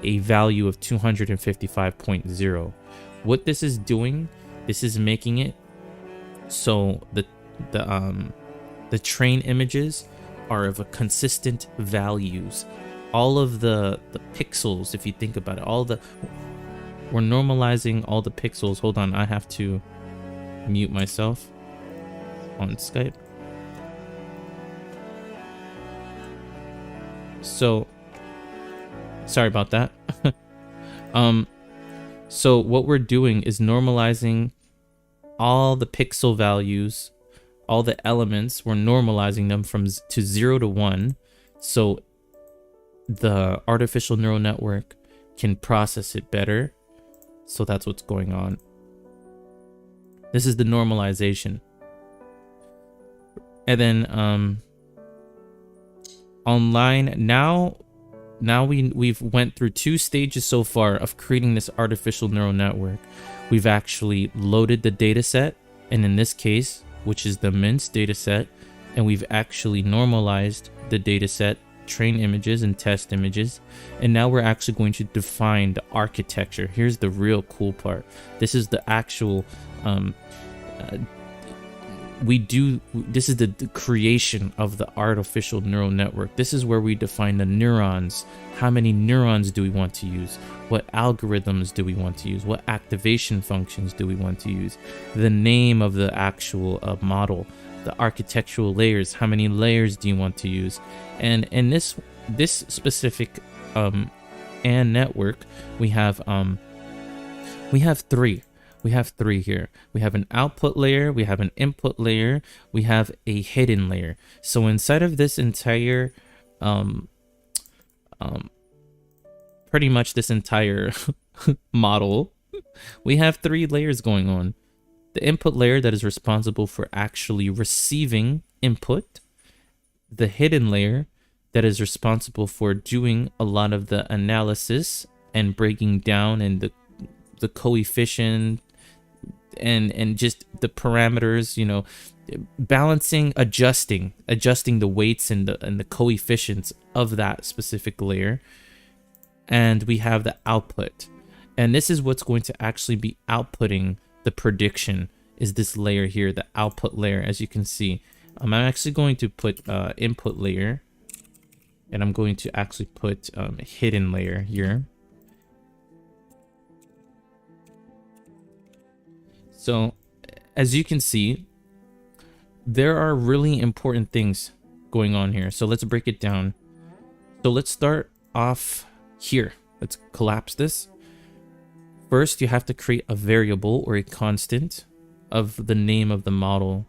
a value of 255.0. What this is doing, this is making it so the train images are of a consistent values. All of the pixels, if you think about it, we're normalizing all the pixels. Hold on, I have to mute myself on Skype. So sorry about that. So what we're doing is normalizing all the pixel values, all the elements. We're normalizing them to 0 to 1, so the artificial neural network can process it better. So that's what's going on. This is the normalization. And then online now we've went through 2 stages so far of creating this artificial neural network. We've actually loaded the data set, and in this case, which is the Minst data set, and we've actually normalized the data set, train images and test images, and now we're actually going to define the architecture. Here's the real cool part. This is the actual This is the creation of the artificial neural network. This is where we define the neurons. How many neurons do we want to use? What algorithms do we want to use? What activation functions do we want to use? The name of the actual model, the architectural layers. How many layers do you want to use? And in this specific and network, we have three. We have three here. We have an output layer, we have an input layer, we have a hidden layer. So inside of this entire, pretty much this entire model, we have three layers going on. The input layer that is responsible for actually receiving input. The hidden layer that is responsible for doing a lot of the analysis and breaking down and the coefficient and just the parameters, you know, balancing, adjusting the weights and the coefficients of that specific layer. And we have the output, and this is what's going to actually be outputting the prediction, is this layer here, the output layer. As you can see, I'm actually going to put input layer, and I'm going to actually put hidden layer here. So as you can see, there are really important things going on here. So let's break it down. So let's start off here. Let's collapse this. First, you have to create a variable or a constant of the name of the model.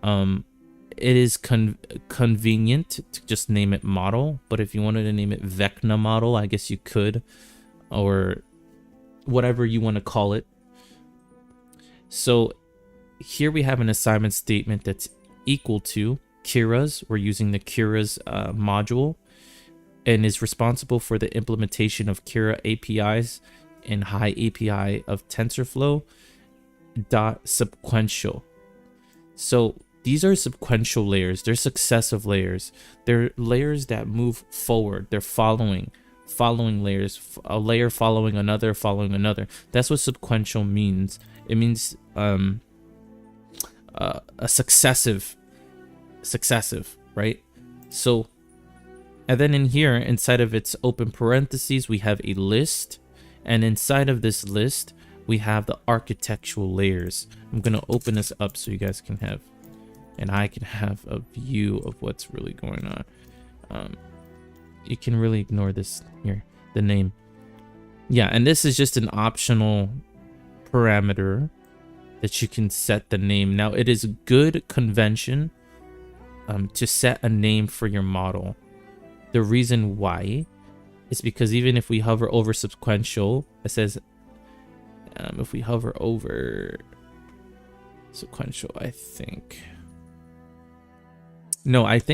It is convenient to just name it model, but if you wanted to name it Vecna model, I guess you could, or whatever you want to call it. So here we have an assignment statement that's equal to Keras. We're using the Keras module, and is responsible for the implementation of Kera APIs and high API of TensorFlow dot sequential. So these are sequential layers. They're successive layers. They're layers that move forward. They're following layers, a layer following another, following another. That's what sequential means. It means a successive, right? So, and then in here, inside of its open parentheses, we have a list, and inside of this list, we have the architectural layers. I'm gonna open this up so you guys can have, and I can have a view of what's really going on. You can really ignore this here, the name. Yeah, and this is just an optional parameter that you can set the name. Now, it is good convention to set a name for your model. The reason why is because even if we hover over sequential, it says if we hover over sequential, I think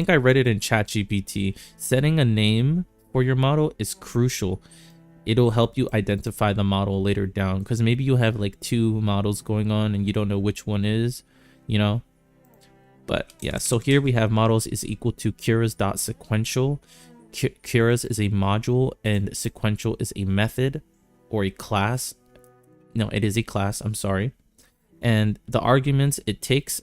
I read it in ChatGPT. Setting a name for your model is crucial. It'll help you identify the model later down, because maybe you have like two models going on and you don't know which one is, you know. But yeah, so here we have models is equal to Keras.sequential. Keras is a module and sequential is a method or a class. No, it is a class, I'm sorry. And the arguments it takes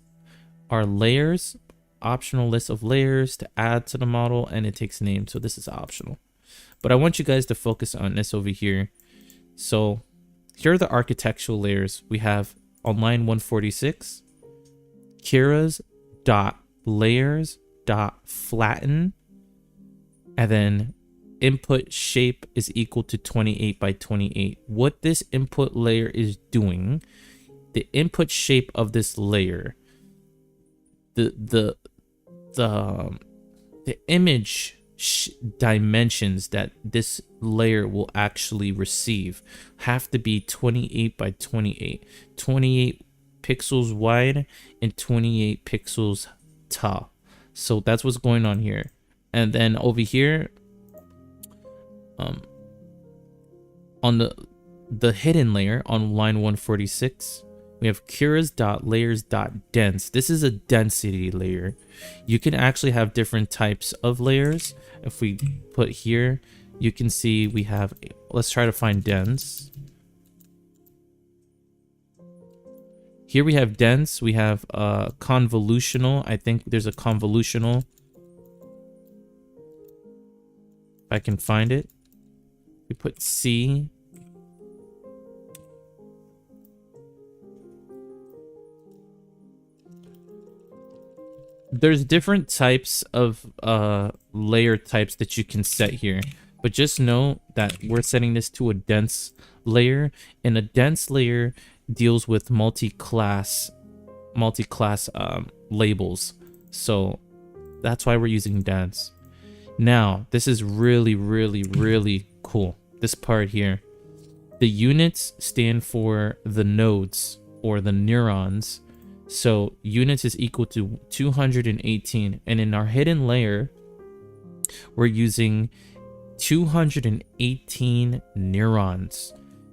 are layers, optional list of layers to add to the model, and it takes name. So this is optional. But I want you guys to focus on this over here. So here are the architectural layers. We have on line 146, Keras.layers.flatten, and then input shape is equal to 28 by 28. What this input layer is doing, the input shape of this layer, the image dimensions that this layer will actually receive have to be 28 by 28, 28 pixels wide and 28 pixels tall. So that's what's going on here. And then over here on the hidden layer on line 146, we have Keras.layers.dense. This is a density layer. You can actually have different types of layers. If we put here, you can see we have, let's try to find dense. Here we have dense, we have convolutional. I think there's a convolutional. If I can find it. We put C. There's different types of layer types that you can set here, but just know that we're setting this to a dense layer, and a dense layer deals with multi-class labels. So that's why we're using dense. Now, this is really, really, really cool. This part here. The units stand for the nodes or the neurons. So units is equal to 218. And in our hidden layer, we're using 218 neurons.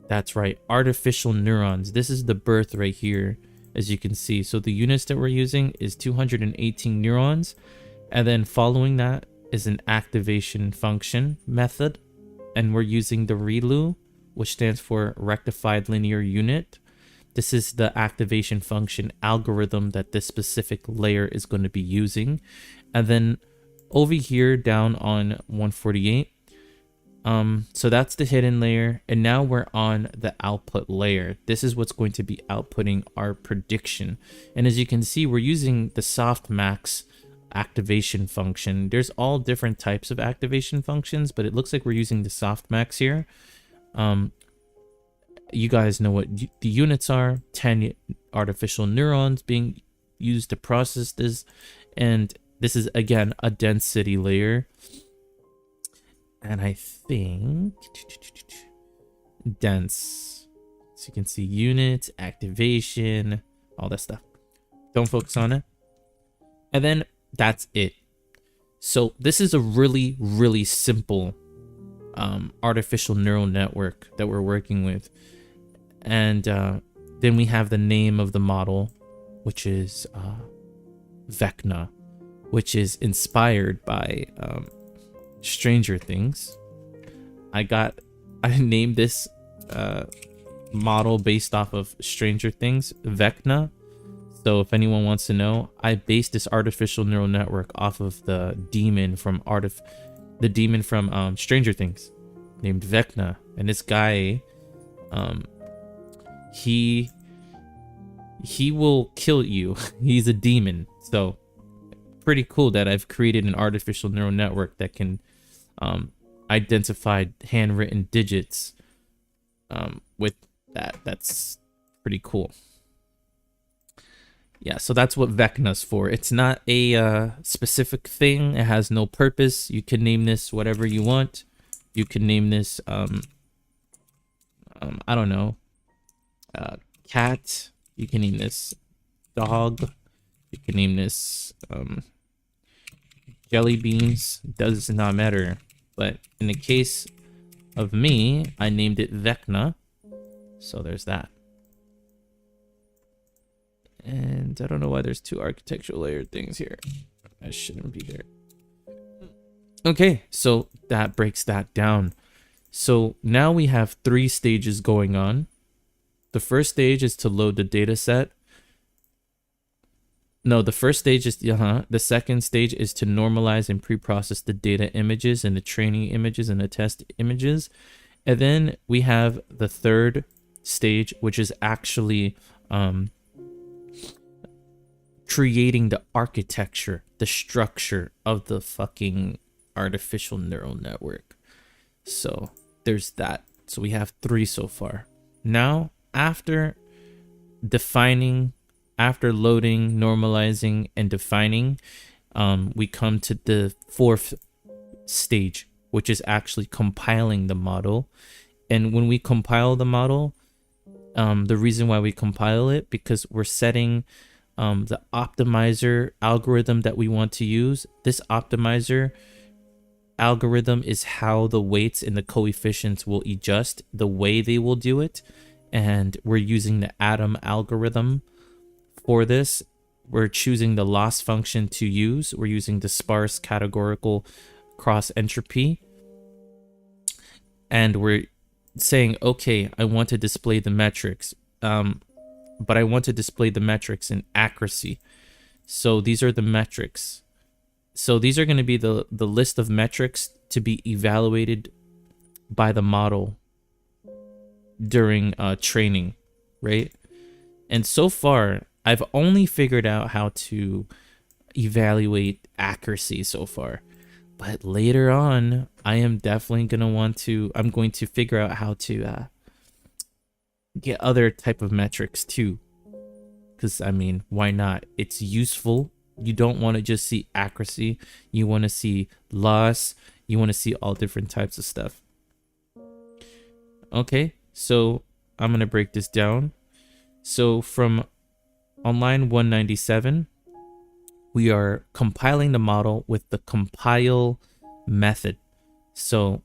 That's right, artificial neurons. This is the birth right here, as you can see. So the units that we're using is 218 neurons. And then following that is an activation function method. And we're using the ReLU, which stands for rectified linear unit. This is the activation function algorithm that this specific layer is going to be using. And then over here down on 148, so that's the hidden layer. And now we're on the output layer. This is what's going to be outputting our prediction. And as you can see, we're using the softmax activation function. There's all different types of activation functions, but it looks like we're using the softmax here. You guys know what the units are. 10 artificial neurons being used to process this. And this is, again, a density layer. And I think dense. So you can see units, activation, all that stuff. Don't focus on it. And then that's it. So this is a really, really simple artificial neural network that we're working with. And then we have the name of the model, which is Vecna, which is inspired by Stranger Things. I named this model based off of Stranger Things, Vecna. So if anyone wants to know, I based this artificial neural network off of the demon from Stranger Things, named Vecna. And this guy, he will kill you. He's a demon. So pretty cool that I've created an artificial neural network that can identify handwritten digits with that. That's pretty cool. Yeah, so that's what Vecna's for. It's not a specific thing. It has no purpose. You can name this whatever you want. You can name this I don't know, cat. You can name this dog. You can name this jelly beans. Does not matter. But in the case of me, I named it Vecna. So there's that. And I don't know why there's two architectural layer things here. That shouldn't be there. Okay, so that breaks that down. So now we have 3 stages going on. The first stage is to load the data set. No, the first stage is, the second stage is to normalize and pre-process the data images and the training images and the test images. And then we have the third stage, which is actually creating the architecture, the structure of the fucking artificial neural network. So there's that. So we have 3 so far. Now, after loading, normalizing, and defining, we come to the 4th stage, which is actually compiling the model. And when we compile the model, the reason why we compile it, because we're setting the optimizer algorithm that we want to use. This optimizer algorithm is how the weights and the coefficients will adjust, the way they will do it. And we're using the atom algorithm for this. We're choosing the loss function to use. We're using the sparse categorical cross entropy. And we're saying, okay, I want to display the metrics. but I want to display the metrics in accuracy. So these are the metrics. So these are going to be the list of metrics to be evaluated by the model during training, right? And so far, I've only figured out how to evaluate accuracy so far. But later on, I am definitely I'm going to figure out how to get other type of metrics too. Because, I mean, why not? It's useful. You don't want to just see accuracy. You want to see loss. You want to see all different types of stuff. Okay, so I'm going to break this down. So from on line 197, we are compiling the model with the compile method. So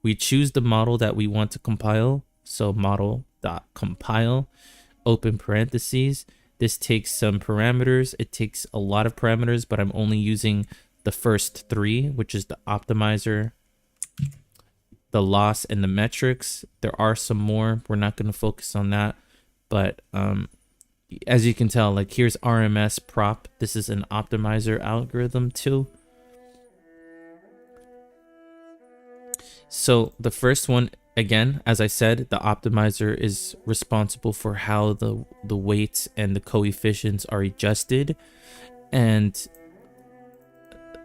we choose the model that we want to compile. So model.compile, open parentheses. This takes some parameters. It takes a lot of parameters, but I'm only using the first three, which is the optimizer, the loss, and the metrics. There are some more. We're not going to focus on that. But as you can tell, like here's RMS prop. This is an optimizer algorithm too. So the first one, again, as I said, the optimizer is responsible for how the weights and the coefficients are adjusted. And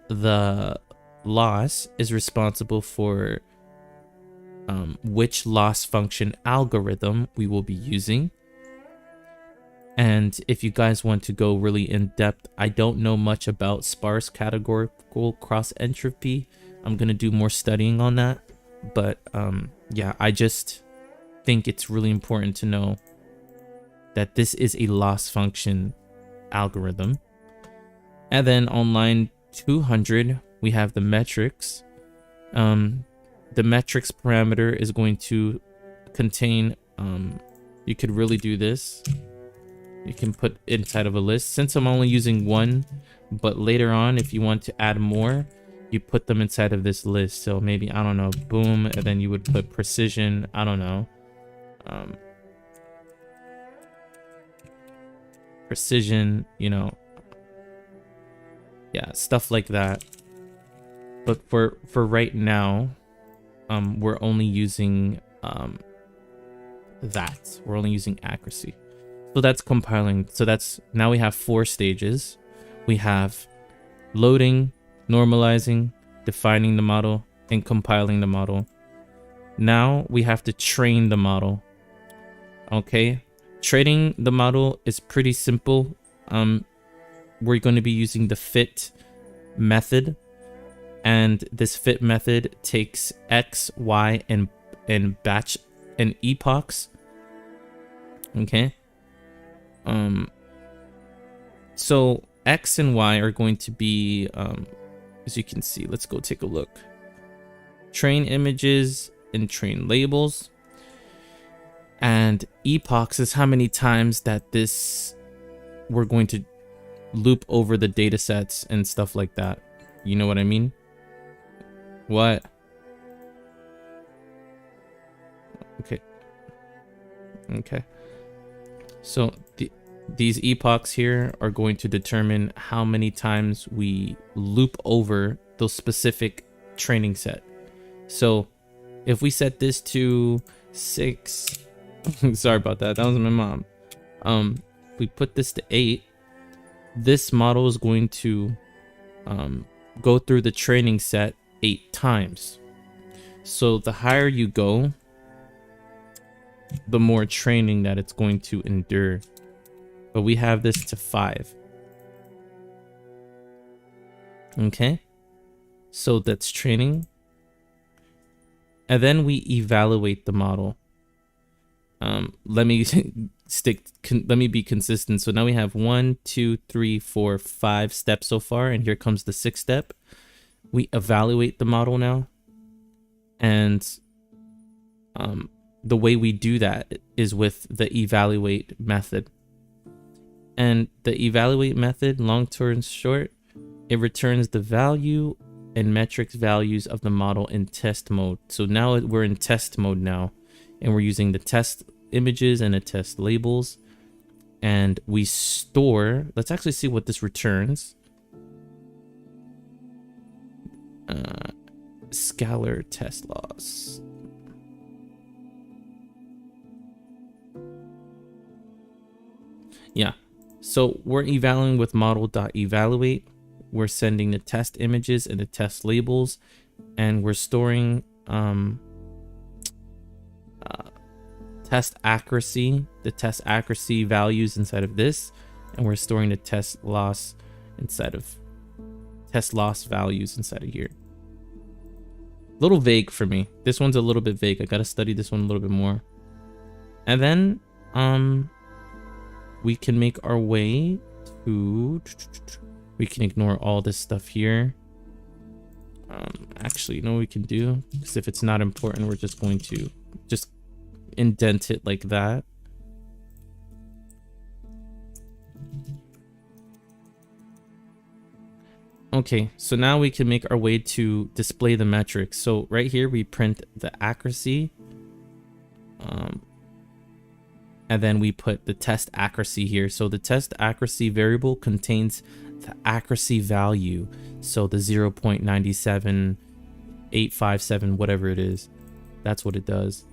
the loss is responsible for which loss function algorithm we will be using. And if you guys want to go really in depth, I don't know much about sparse categorical cross entropy. I'm going to do more studying on that. But yeah, I just think it's really important to know that this is a loss function algorithm. And then on line 200, we have the metrics. The metrics parameter is going to contain, you could really do this. You can put inside of a list. Since I'm only using one, but later on, if you want to add more, you put them inside of this list. So maybe, I don't know, boom, and then you would put precision, I don't know. Precision, you know, yeah, stuff like that. But for right now, we're only using that. We're only using accuracy. So that's compiling. So that's, now we have 4 stages. We have loading, normalizing, defining the model, and compiling the model. Now we have to train the model. Okay, training the model is pretty simple. We're going to be using the fit method, and this fit method takes x, y, and batch and epochs. Okay. So x and y are going to be, as you can see, let's go take a look. Train images and train labels. And epochs is how many times that we're going to loop over the data sets and stuff like that. You know what I mean? What? Okay. Okay. So these epochs here are going to determine how many times we loop over those specific training set. So if we set this to 6, sorry about that, that was my mom. If we put this to 8, this model is going to go through the training set 8 times. So the higher you go, the more training that it's going to endure. But we have this to 5. Okay, so that's training. And then we evaluate the model. Let me let me be consistent. So now we have 1, 2, 3, 4, 5 steps so far, and here comes the 6th step. We evaluate the model now, and the way we do that is with the evaluate method. And the evaluate method, long term short, it returns the value and metrics values of the model in test mode. So now we're in test mode now, and we're using the test images and the test labels. and we store. Let's actually see what this returns. Scalar test loss. Yeah, so we're evaluating with model.evaluate. We're sending the test images and the test labels, and we're storing test accuracy, the test accuracy values inside of this, and we're storing the test loss values inside of here. A little vague for me. This one's a little bit vague. I gotta study this one a little bit more. And then we can make our way to, we can ignore all this stuff here. Actually, you know what we can do? Because if it's not important, we're just going to just indent it like that. Okay, so now we can make our way to display the metrics. So right here, we print the accuracy. And then we put the test accuracy here. So the test accuracy variable contains the accuracy value. So the 0.97857, whatever it is, that's what it does.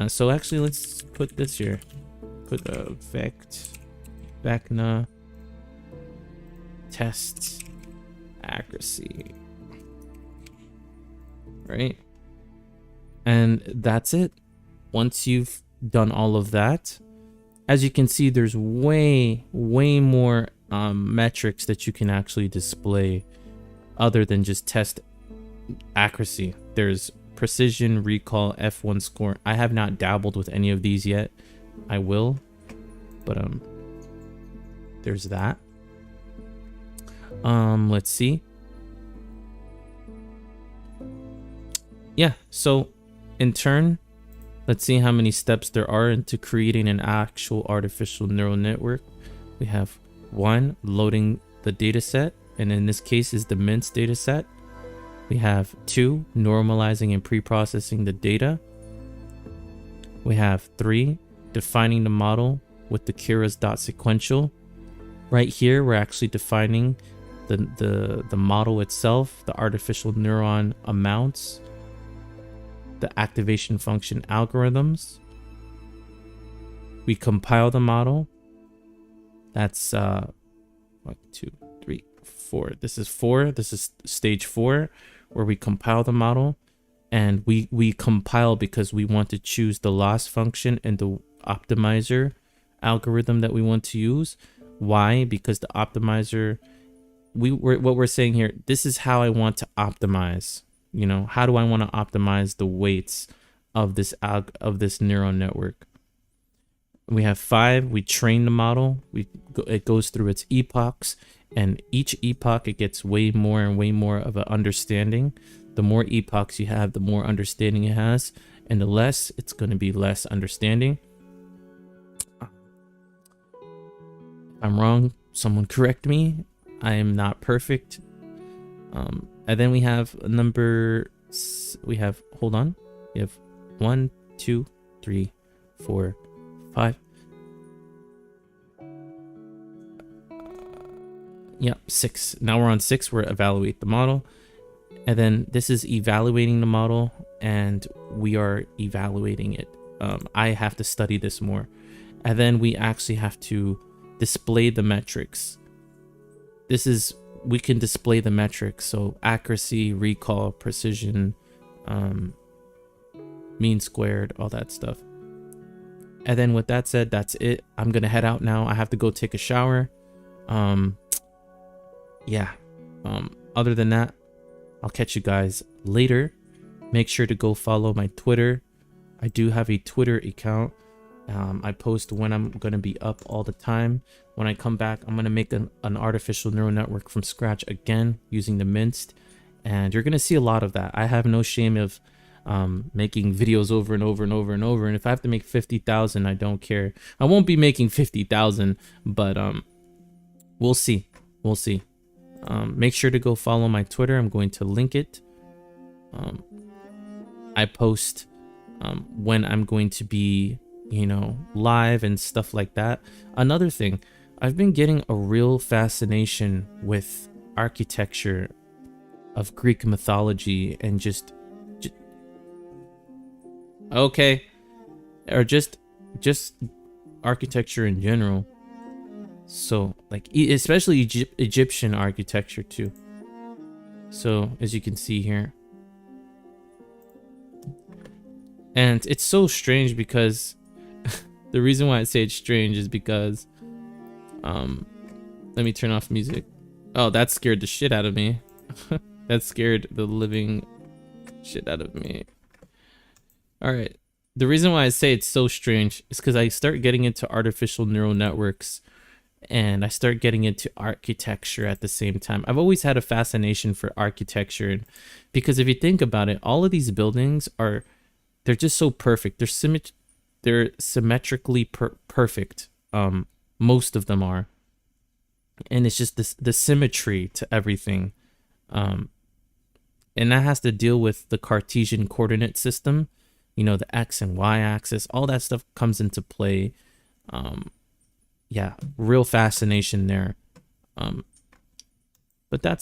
So actually, let's put this here. Put the vecna test accuracy, right? And that's it. Once you've done all of that, as you can see, there's way more metrics that you can actually display other than just test accuracy. There's precision, recall, F1 score. I have not dabbled with any of these yet. I will, but there's that. Let's see. Yeah, so in turn, let's see how many steps there are into creating an actual artificial neural network. We have 1, loading the data set, and in this case is the MINTS data set. We have 2, normalizing and pre-processing the data. We have 3, defining the model with the keras.sequential. Right here, we're actually defining the model itself, the artificial neuron amounts, the activation function algorithms. We compile the model. That's 1, 2, 3, 4. This is 4. This is stage 4, where we compile the model, and we compile because we want to choose the loss function and the optimizer algorithm that we want to use. Why? Because the optimizer, what we're saying here, this is how I want to optimize. You know, how do I want to optimize the weights of this neural network? We have 5. We train the model. It goes through its epochs, and each epoch it gets way more and way more of an understanding. The more epochs you have, the more understanding it has, and the less, it's going to be less understanding. If I'm wrong, someone correct me. I am not perfect. And then we have a number. We have, hold on. We have 1, 2, 3, 4, 5. Yeah, 6. Now we're on 6. We're evaluate the model. And then this is evaluating the model, and we are evaluating it. I have to study this more. And then we actually have to display the metrics. We can display the metrics. So accuracy, recall, precision, mean squared, all that stuff. And then with that said, that's it. I'm going to head out now. I have to go take a shower. Yeah. Other than that, I'll catch you guys later. Make sure to go follow my Twitter. I do have a Twitter account. I post when I'm going to be up all the time. When I come back, I'm going to make an artificial neural network from scratch again using the MINT. And you're going to see a lot of that. I have no shame of making videos over and over and over and over. And if I have to make 50,000, I don't care. I won't be making 50,000, but we'll see. We'll see. Make sure to go follow my Twitter. I'm going to link it. I post when I'm going to be, you know, live and stuff like that. Another thing, I've been getting a real fascination with architecture of Greek mythology and just okay, or just architecture in general. So like especially Egyptian architecture too. So as you can see here, and it's so strange because the reason why I say it's strange is because let me turn off music. Oh, that scared the shit out of me. That scared the living shit out of me. All right. The reason why I say it's so strange is because I start getting into artificial neural networks and I start getting into architecture at the same time. I've always had a fascination for architecture, and because if you think about it, all of these buildings they're just so perfect. They're symmetrically perfect. Most of them are, and it's just the symmetry to everything. And that has to deal with the Cartesian coordinate system, you know, the X and Y axis, all that stuff comes into play. Yeah, real fascination there. But that's